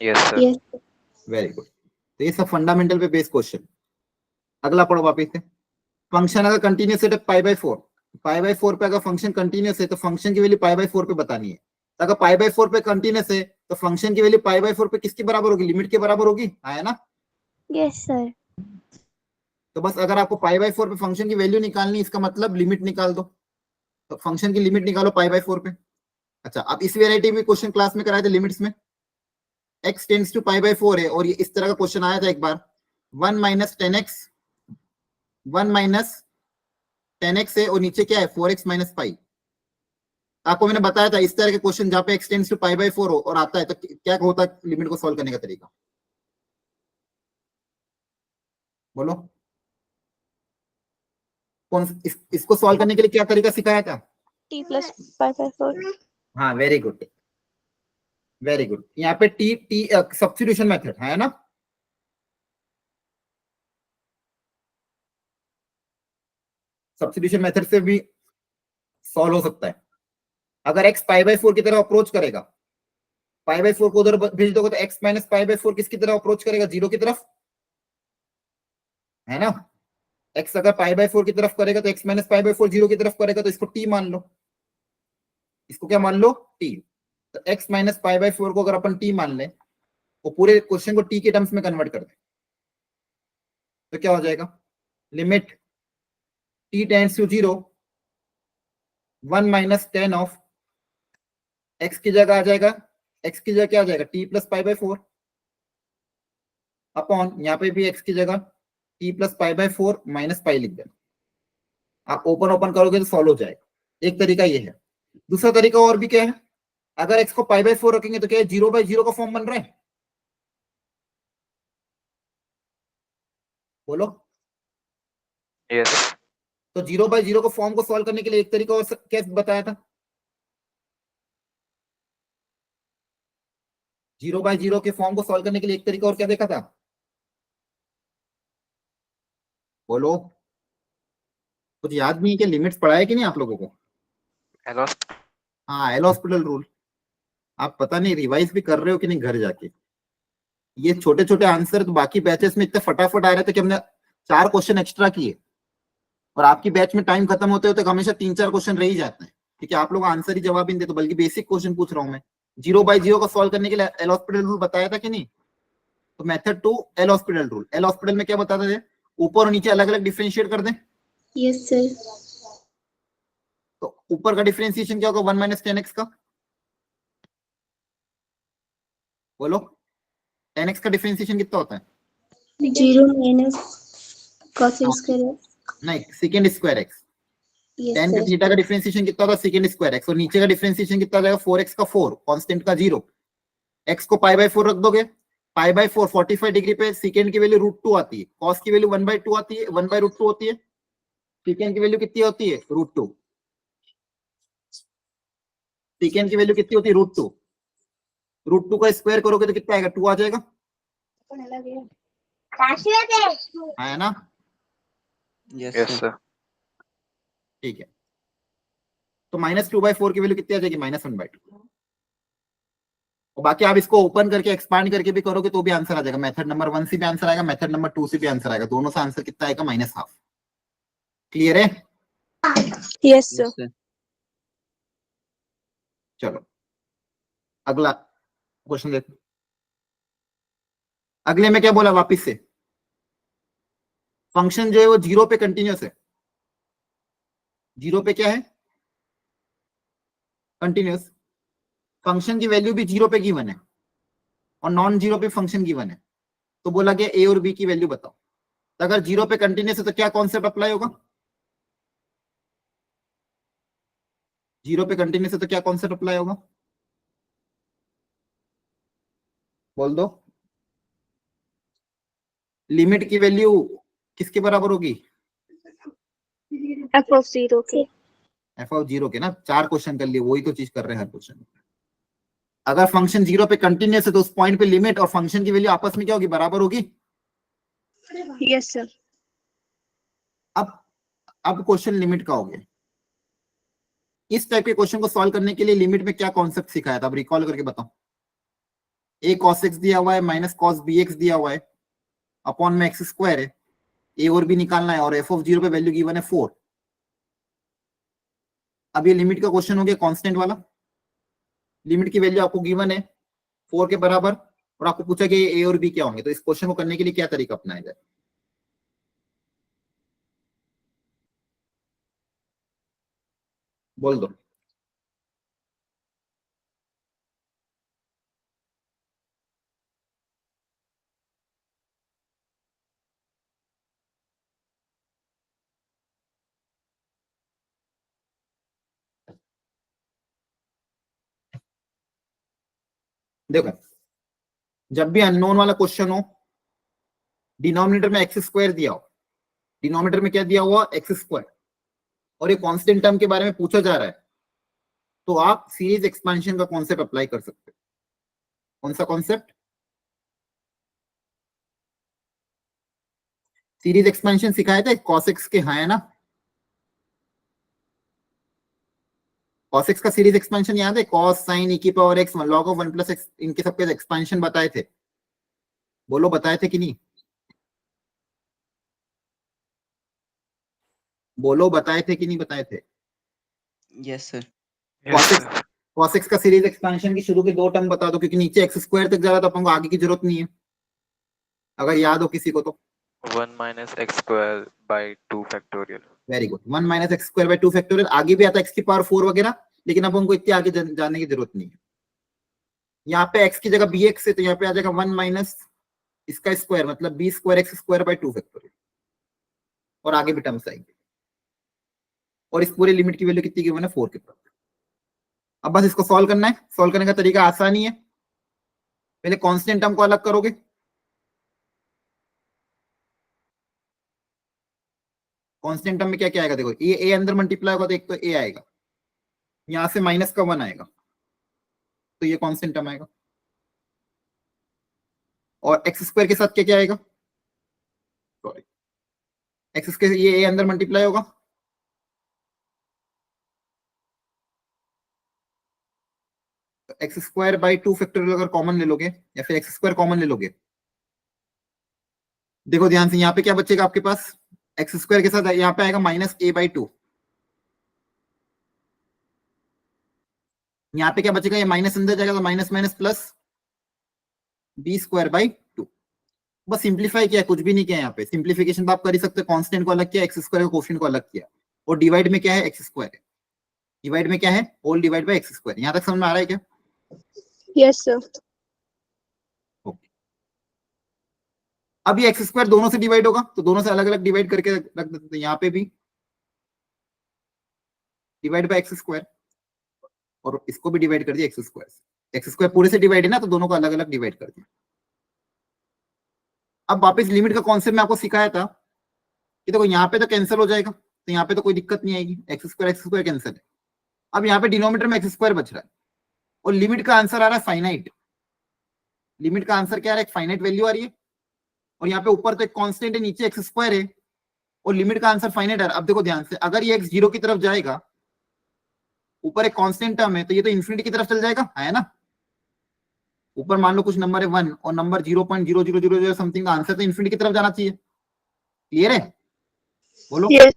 Yes sir. Yes. Very good. तो ये सब फंडामेंटल पे बेस्ड क्वेश्चन। अगला पढ़ो वापिस से। फंक्शन अगर कंटिन्यूस है तो π/4, π/4 पे अगर फंक्शन कंटिन्यूस है तो फंक्शन की वैल्यू π/4 पे बतानी है। तो अगर π/4 पे कंटिन्यूस है तो फंक्शन की वैल्यू π/4 पे किसके बराबर होगी, लिमिट के बराबर होगी। है ना। Yes, sir. तो बस अगर आपको π/4 पे फंक्शन की वैल्यू निकालनी, इसका मतलब लिमिट निकाल दो, तो फंक्शन की लिमिट निकालो π/4 पे। अच्छा, अब इस वेराइटी में क्वेश्चन क्लास में कराए थे लिमिट्स में, x टेंड्स टू π/4 है और ये इस तरह का क्वेश्चन आया था एक बार, 1 माइनस 10x, 1 माइनस 10x है और नीचे क्या है, 4x माइनस पाई। आपको मैंने बताया था इस तरह के क्वेश्चन जहां पे x टेंड्स टू π/4 हो और आता है तो क्या होता है लिमिट को सॉल्व करने का तरीका, बोलो कौन इसको सॉल्व करने के लिए क्या तरीका सिखाया था, T plus π/4. हाँ वेरी गुड वेरी गुड। यहाँ पे टी टी सब्स्टिट्यूशन मेथड है ना, सब्स्टिट्यूशन मेथड से भी सॉल्व हो सकता है। अगर x π/4 की तरफ अप्रोच करेगा, π/4 को उधर भेज दोगे तो x माइनस π/4 किसकी तरफ अप्रोच करेगा, 0 की तरफ। है ना। x अगर π/4 की तरफ करेगा तो x माइनस π/4 0 की तरफ करेगा, तो इसको t मान लो, इसको क्या मान लो, t। तो x माइनस π/4 को अगर अपन t मान लें और पूरे क्वेश्चन को t के टर्म्स में कन्वर्ट कर दें तो क्या हो जाएगा, लिमिट t टेंड्स टू 0, 1 माइनस 10 ऑफ x की जगह आ जाएगा, x की जगह क्या आ जाएगा, t प्लस π/4 अपॉन यहाँ पे भी x की जगह t प्लस π/4 माइनस पाई लिख देना। आप ओपन ओपन करोगे तो सॉल्व हो जाएगा। एक तरीका ये है। दूसरा तरीका और भी क्या है, अगर x को π/4 रखेंगे तो क्या है, 0/0 का फॉर्म बन रहा है, बोलो। यस। तो 0/0 को फॉर्म को सॉल्व करने के लिए एक तरीका और क्या बताया था, 0/0 के फॉर्म को सॉल्व करने के लिए एक तरीका और क्या देखा था, बोलो। कुछ याद नहीं है कि लिमिट्स पढ़ा है कि नहीं आप लोगों को। हेलो। हाँ एल हॉस्पिटल रूल, आप पता नहीं रिवाइज भी कर रहे हो कि नहीं घर जाके। ये छोटे छोटे आंसर तो बाकी बैचेस में इतने फटाफट आ रहे थे कि हमने 4 क्वेश्चन एक्स्ट्रा किए और आपकी बैच में टाइम खत्म होते होते हमेशा 3-4 क्वेश्चन रह ही जाते हैं, क्योंकि आप लोग आंसर ही जवाब ही नहीं देते, बल्कि बेसिक क्वेश्चन पूछ रहा हूं मैं। 0/0 को सॉल्व करने के लिए एल हॉस्पिटल रूल बताया था कि नहीं। तो method 2 L hospital rule, L hospital में क्या बताते थे, ऊपर और नीचे अलग अलग डिफरेंशिएट कर दें। Yes, sir. तो ऊपर का डिफरेंशिएशन क्या होगा, 1 माइनस 10x का, बोलो 10x का डिफरेंशिएशन कितना होता है, 0 minus cos x square. नहीं सेकेंड स्क्वायर एक्स। Yes, 10 का sir. थीटा का डिफरेंशिएशन कितना होगा, सेकेंड स्क्वायर एक्स, और नीचे का डिफरेंशिएशन कितना हो जाएगा, 4x का 4 कांस्टेंट का 0। x को π/4 रख दोगे पाई बाय 4 45 डिग्री पे सेकेंड की वैल्यू √2 आती है, कॉस की वैल्यू 1/2 आती है, 1/√2 होती है, सेकेंड की वैल्यू कितनी होती है √2, सेकेंड की वैल्यू कितनी होती है √2, √2 का स्क्वायर करोगे तो कितना आएगा 2 आ जाएगा, है ना? Yes Yes, sir sir. ठीक है, तो -2/4 की वैल्यू कितनी आ जाएगी -1/2। और बाकी आप इसको ओपन करके एक्सपांड करके भी करोगे तो भी आंसर आ जाएगा, मेथड नंबर 1 से भी आंसर आएगा, मेथड नंबर 2 से भी आंसर आएगा, दोनों से आंसर कितना आएगा -1/2। क्लियर है? Yes, sir. यस सर चलो अगला क्वेश्चन देखो। अगले में क्या बोला वापिस से, फंक्शन जो है वो 0 पे कंटिन्यूस है, 0 पे क्या है कंटिन्यूस, फंक्शन की वैल्यू भी 0 पे गिवन है और नॉन 0 पे फंक्शन गिवन है, तो बोला गया ए और बी की वैल्यू बताओ। तो अगर 0 पे कंटिन्यूस है तो क्या कॉन्सेप्ट अप्लाई होगा, 0 पे कंटिन्यूस है तो क्या कॉन्सेप्ट अप्लाई होगा, बोल दो। लिमिट की वैल्यू किसके बराबर होगी, F of 0 के। f(0) के ना, 4 क्वेश्चन कर लिए, वही तो चीज कर रहे हैं हर क्वेश्चन में। अगर फंक्शन 0 पे कंटिन्यूस है तो उस पॉइंट पे लिमिट और फंक्शन की वैल्यू आपस में क्या होगी, बराबर होगी। Yes, sir. अब क्वेश्चन लिमिट का हो गया। इस टाइप के क्वेश्चन को सॉल्व करने के लिए लिमिट में क्या कॉन्सेप्ट सिखाया था, अब रिकॉल करके बताओ। a cos x दिया हुआ है माइनस cos bx दिया हुआ है, अपॉन में x स्क्वायर है, a और b निकालना है और f(0) पे वैल्यू गिवन है 4। अब ये लिमिट का क्वेश्चन हो गया कांस्टेंट वाला, लिमिट की वैल्यू आपको गिवन है 4 के बराबर और आपको पूछा कि a और b क्या होंगे, तो इस क्वेश्चन को करने के लिए क्या तरीका अपनाया जाए, बोल दो। देखो जब भी अननोन वाला क्वेश्चन हो, डिनोमिनेटर में एक्स स्क्वायर दिया हो, डिनोमिनेटर में क्या दिया हुआ एक्स स्क्वायर, और ये कांस्टेंट टर्म के बारे में पूछा जा रहा है, तो आप सीरीज एक्सपेंशन का कॉन्सेप्ट अप्लाई कर सकते हो। कौन सा कॉन्सेप्ट, सीरीज एक्सपेंशन सिखाए थे cos x के, हाँ है ना, cos x का सीरीज एक्सपेंशन याद है, cos sin e की power x log of 1 plus x, इनके सबके एक्सपेंशन बताए थे, बोलो बताए थे कि नहीं, बोलो बताए थे कि नहीं बताए थे। Yes sir Yes, sir. cos x का सीरीज एक्सपेंशन की शुरू के 2 टर्म बता दो, क्योंकि नीचे एक्स स्क्वायर तक जा रहा तो अपन को आगे की जरूरत नहीं है, अगर याद हो किसी को तो। 1 minus x square by 2 factorial. Very good, 1 minus x square by 2 factorial, आगे भी आता है x की पावर 4 वगैरह, लेकिन अब हमको इतने आगे जाने की जरूरत नहीं है। यहाँ पे x की जगह bx है तो यहाँ पे आ जाएगा 1 माइनस इसका स्क्वायर, मतलब b square x square by 2 factorial, और आगे भी टर्म्स आएंगे, और इस पूरे लिमिट की वैल्यू कितनी गिवन है 4 के पास। अब बस इसको सॉल्व करना है, सॉल्व करने का तरीका आसान ही है, पहले कांस्टेंट टर्म को अलग करोगे, कांस्टेंट टर्म में क्या क्या आएगा, देखो ये a अंदर मल्टीप्लाई होगा तो एक तो a आएगा, यहां से माइनस का 1 आएगा तो ये कांस्टेंट टर्म आएगा, और एक्स स्क्वायर के साथ क्या क्या आएगा, सॉरी एक्स स्क्वायर, ये a अंदर मल्टीप्लाई होगा, एक्स स्क्वायर बाई 2 फैक्टोरियल अगर कॉमन ले लोगे या फिर एक्स स्क्वायर कॉमन ले लोगे, देखो ध्यान से यहाँ पे क्या बचेगा आपके पास, एक्स स्क्वायर के साथ यहाँ पे आएगा -a/2, यहाँ पे क्या बचेगा, ये माइनस अंदर जाएगा तो माइनस माइनस प्लस b²/2। बस सिंप्लीफाई किया, कुछ भी नहीं किया, यहाँ पे सिंप्लीफिकेशन तो आप कर ही सकते हो, कांस्टेंट को अलग किया, एक्स स्क्वायर कोफिशिएंट को अलग किया, और डिवाइड में क्या है एक्स स्क्वायर है, डिवाइड में क्या है whole divide by x square. यहाँ तक समझ में आ रहा है क्या, Yes, sir. ओके। अब ये एक्स स्क्वायर दोनों से डिवाइड होगा तो दोनों से अलग अलग डिवाइड करके रख देते हैं, यहाँ पे भी डिवाइड बाय एक्स स्क्वायर, और इसको भी डिवाइड कर दिया एक्स स्क्वायर से, एक्स स्क्वायर पूरे से डिवाइड है ना तो दोनों को अलग अलग डिवाइड कर दिया, अब वापस लिमिट का कॉन्सेप्ट मैं आपको सिखाया था कि देखो यहाँ पे तो कैंसिल हो जाएगा, तो यहाँ पे तो कोई दिक्कत नहीं आएगी, एक्स स्क्वायर कैंसिल है। अब यहाँ पे डिनोमिनेटर में एक्स स्क्वायर बच रहा है और लिमिट का आंसर आ रहा है फाइनाइट। लिमिट का आंसर क्या आ रहा है, एक फाइनाइट वैल्यू आ रही है और यहाँ पे ऊपर तो एक कांस्टेंट है, नीचे एक्स स्क्वायर है और लिमिट का आंसर फाइनाइट है। अब देखो ध्यान से, अगर ये एक्स 0 की तरफ जाएगा, ऊपर एक कांस्टेंट टर्म है, तो ये तो इन्फिनिटी की तरफ चल जाएगा, है ना। ऊपर मान लो कुछ नंबर है 1 और नंबर 0.0000 समथिंग, आंसर तो इन्फिनिटी की तरफ जाना चाहिए। क्लियर है? बोलो। Yes.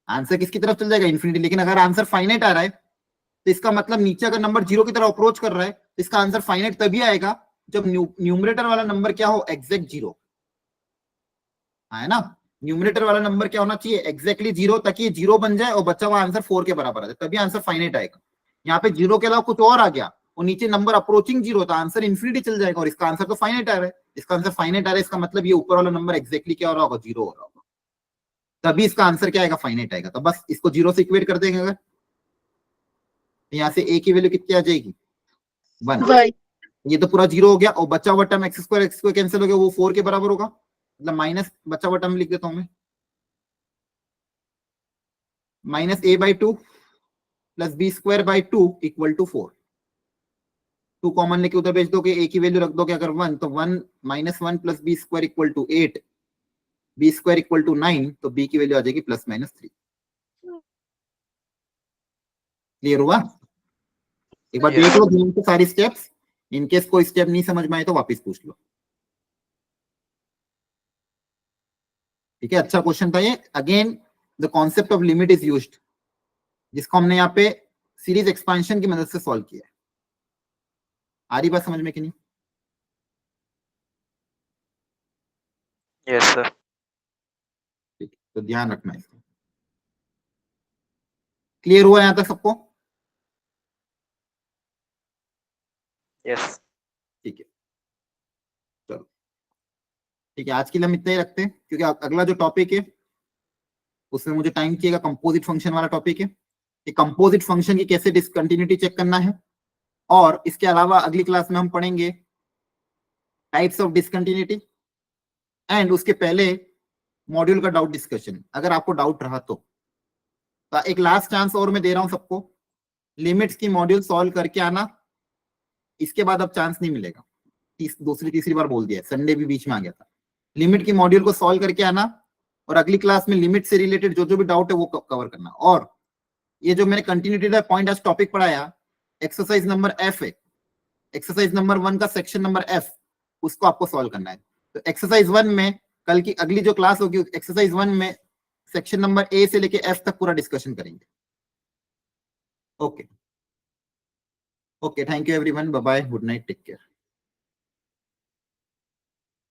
आंसर किसकी तरफ चल जाएगा, इन्फिनिटी। लेकिन अगर आंसर फाइनाइट आ रहा है तो इसका मतलब नीचे अगर नंबर 0 की तरफ अप्रोच कर रहा है तो इसका आंसर फाइनाइट तभी आएगा जब न्यूमरेटर वाला नंबर क्या हो, एग्जैक्ट 0, है ना। न्यूमरेटर वाला नंबर क्या होना चाहिए, एग्जैक्टली 0, ताकि ये 0 बन जाए और बचा हुआ आंसर 4 के बराबर आ जाए, तभी आंसर फाइनाइट आएगा। यहाँ पे 0 के अलावा कुछ और आ गया और नीचे नंबर अप्रोचिंग 0, तो आंसर इन्फिनिटी चल जाएगा और इसका आंसर तो फाइनाइट आ रहा है। इसका आंसर फाइनाइट आ रहा है, इसका मतलब ये ऊपर वाला नंबर एग्जैक्टली क्या हो रहा होगा, 0 हो रहा होगा, तभी इसका आंसर क्या आएगा, फाइनाइट आएगा। तो बस इसको 0 से इक्वेट कर देंगे, अगर यहाँ से a की वैल्यू कितनी आ जाएगी, 1। One. ये तो पूरा 0 हो गया और बचा हुआ टर्म एक्स स्क्वायर कैंसिल हो गया, वो 4 के बराबर होगा, मतलब माइनस बचा हुआ टर्म लिख देता हूं मैं, -a/2 plus b²/2 equal to 4। 2 common लेके उधर भेज दोगे, a की वैल्यू रख दोगे अगर 1, तो 1 -1 plus b² equal to 8, b² equal to 9, तो b की वैल्यू आ जाएगी +-3। क्लियर हुआ? एक बार देख लो ध्यान से सारी स्टेप्स, इनकेस कोई स्टेप नहीं समझ में आए तो वापस पूछ लो। ठीक है, अच्छा क्वेश्चन था ये। Again the concept of limit is used, जिसको हमने यहाँ पे सीरीज एक्सपेंशन की मदद से सॉल्व किया है। आ रही बात समझ में कि नहीं? Yes, sir. ठीक है, तो ध्यान रखना इसका। क्लियर हुआ यहाँ तक सबको? Yes. ठीक है, चलो ठीक है, आज के लिए हम इतना ही रखते हैं, क्योंकि अगला जो टॉपिक है उसमें मुझे टाइम चाहिएगा, कंपोजिट फंक्शन वाला टॉपिक है। कि कंपोजिट फंक्शन की कैसे डिसकंटिन्यूटी चेक करना है, और इसके अलावा अगली क्लास में हम पढ़ेंगे टाइप्स ऑफ डिसकंटिन्यूटी, एंड उसके पहले मॉड्यूल का डाउट डिस्कशन, अगर आपको डाउट रहा तो एक लास्ट चांस और मैं दे रहा हूं सबको, लिमिट्स की मॉड्यूल सॉल्व करके आना, इसके बाद अब चांस नहीं मिलेगा। दूसरी तीसरी बार बोल दिया, संडे भी बीच में आ गया था। लिमिट की मॉड्यूल को सॉल्व करके आना और अगली क्लास में लिमिट से रिलेटेड जो जो भी डाउट है वो कवर करना। और ये जो मैंने कंटिन्यूटी का पॉइंट आज टॉपिक पढ़ाया, एक्सरसाइज नंबर F है, एक्सरसाइज नंबर 1 का सेक्शन नंबर F, उसको आपको सॉल्व करना है। तो एक्सरसाइज 1 में कल की अगली जो क्लास होगी, एक्सरसाइज 1 में सेक्शन नंबर A से लेके F तक पूरा डिस्कशन करेंगे। Okay okay, thank you everyone, bye bye, good night, take care.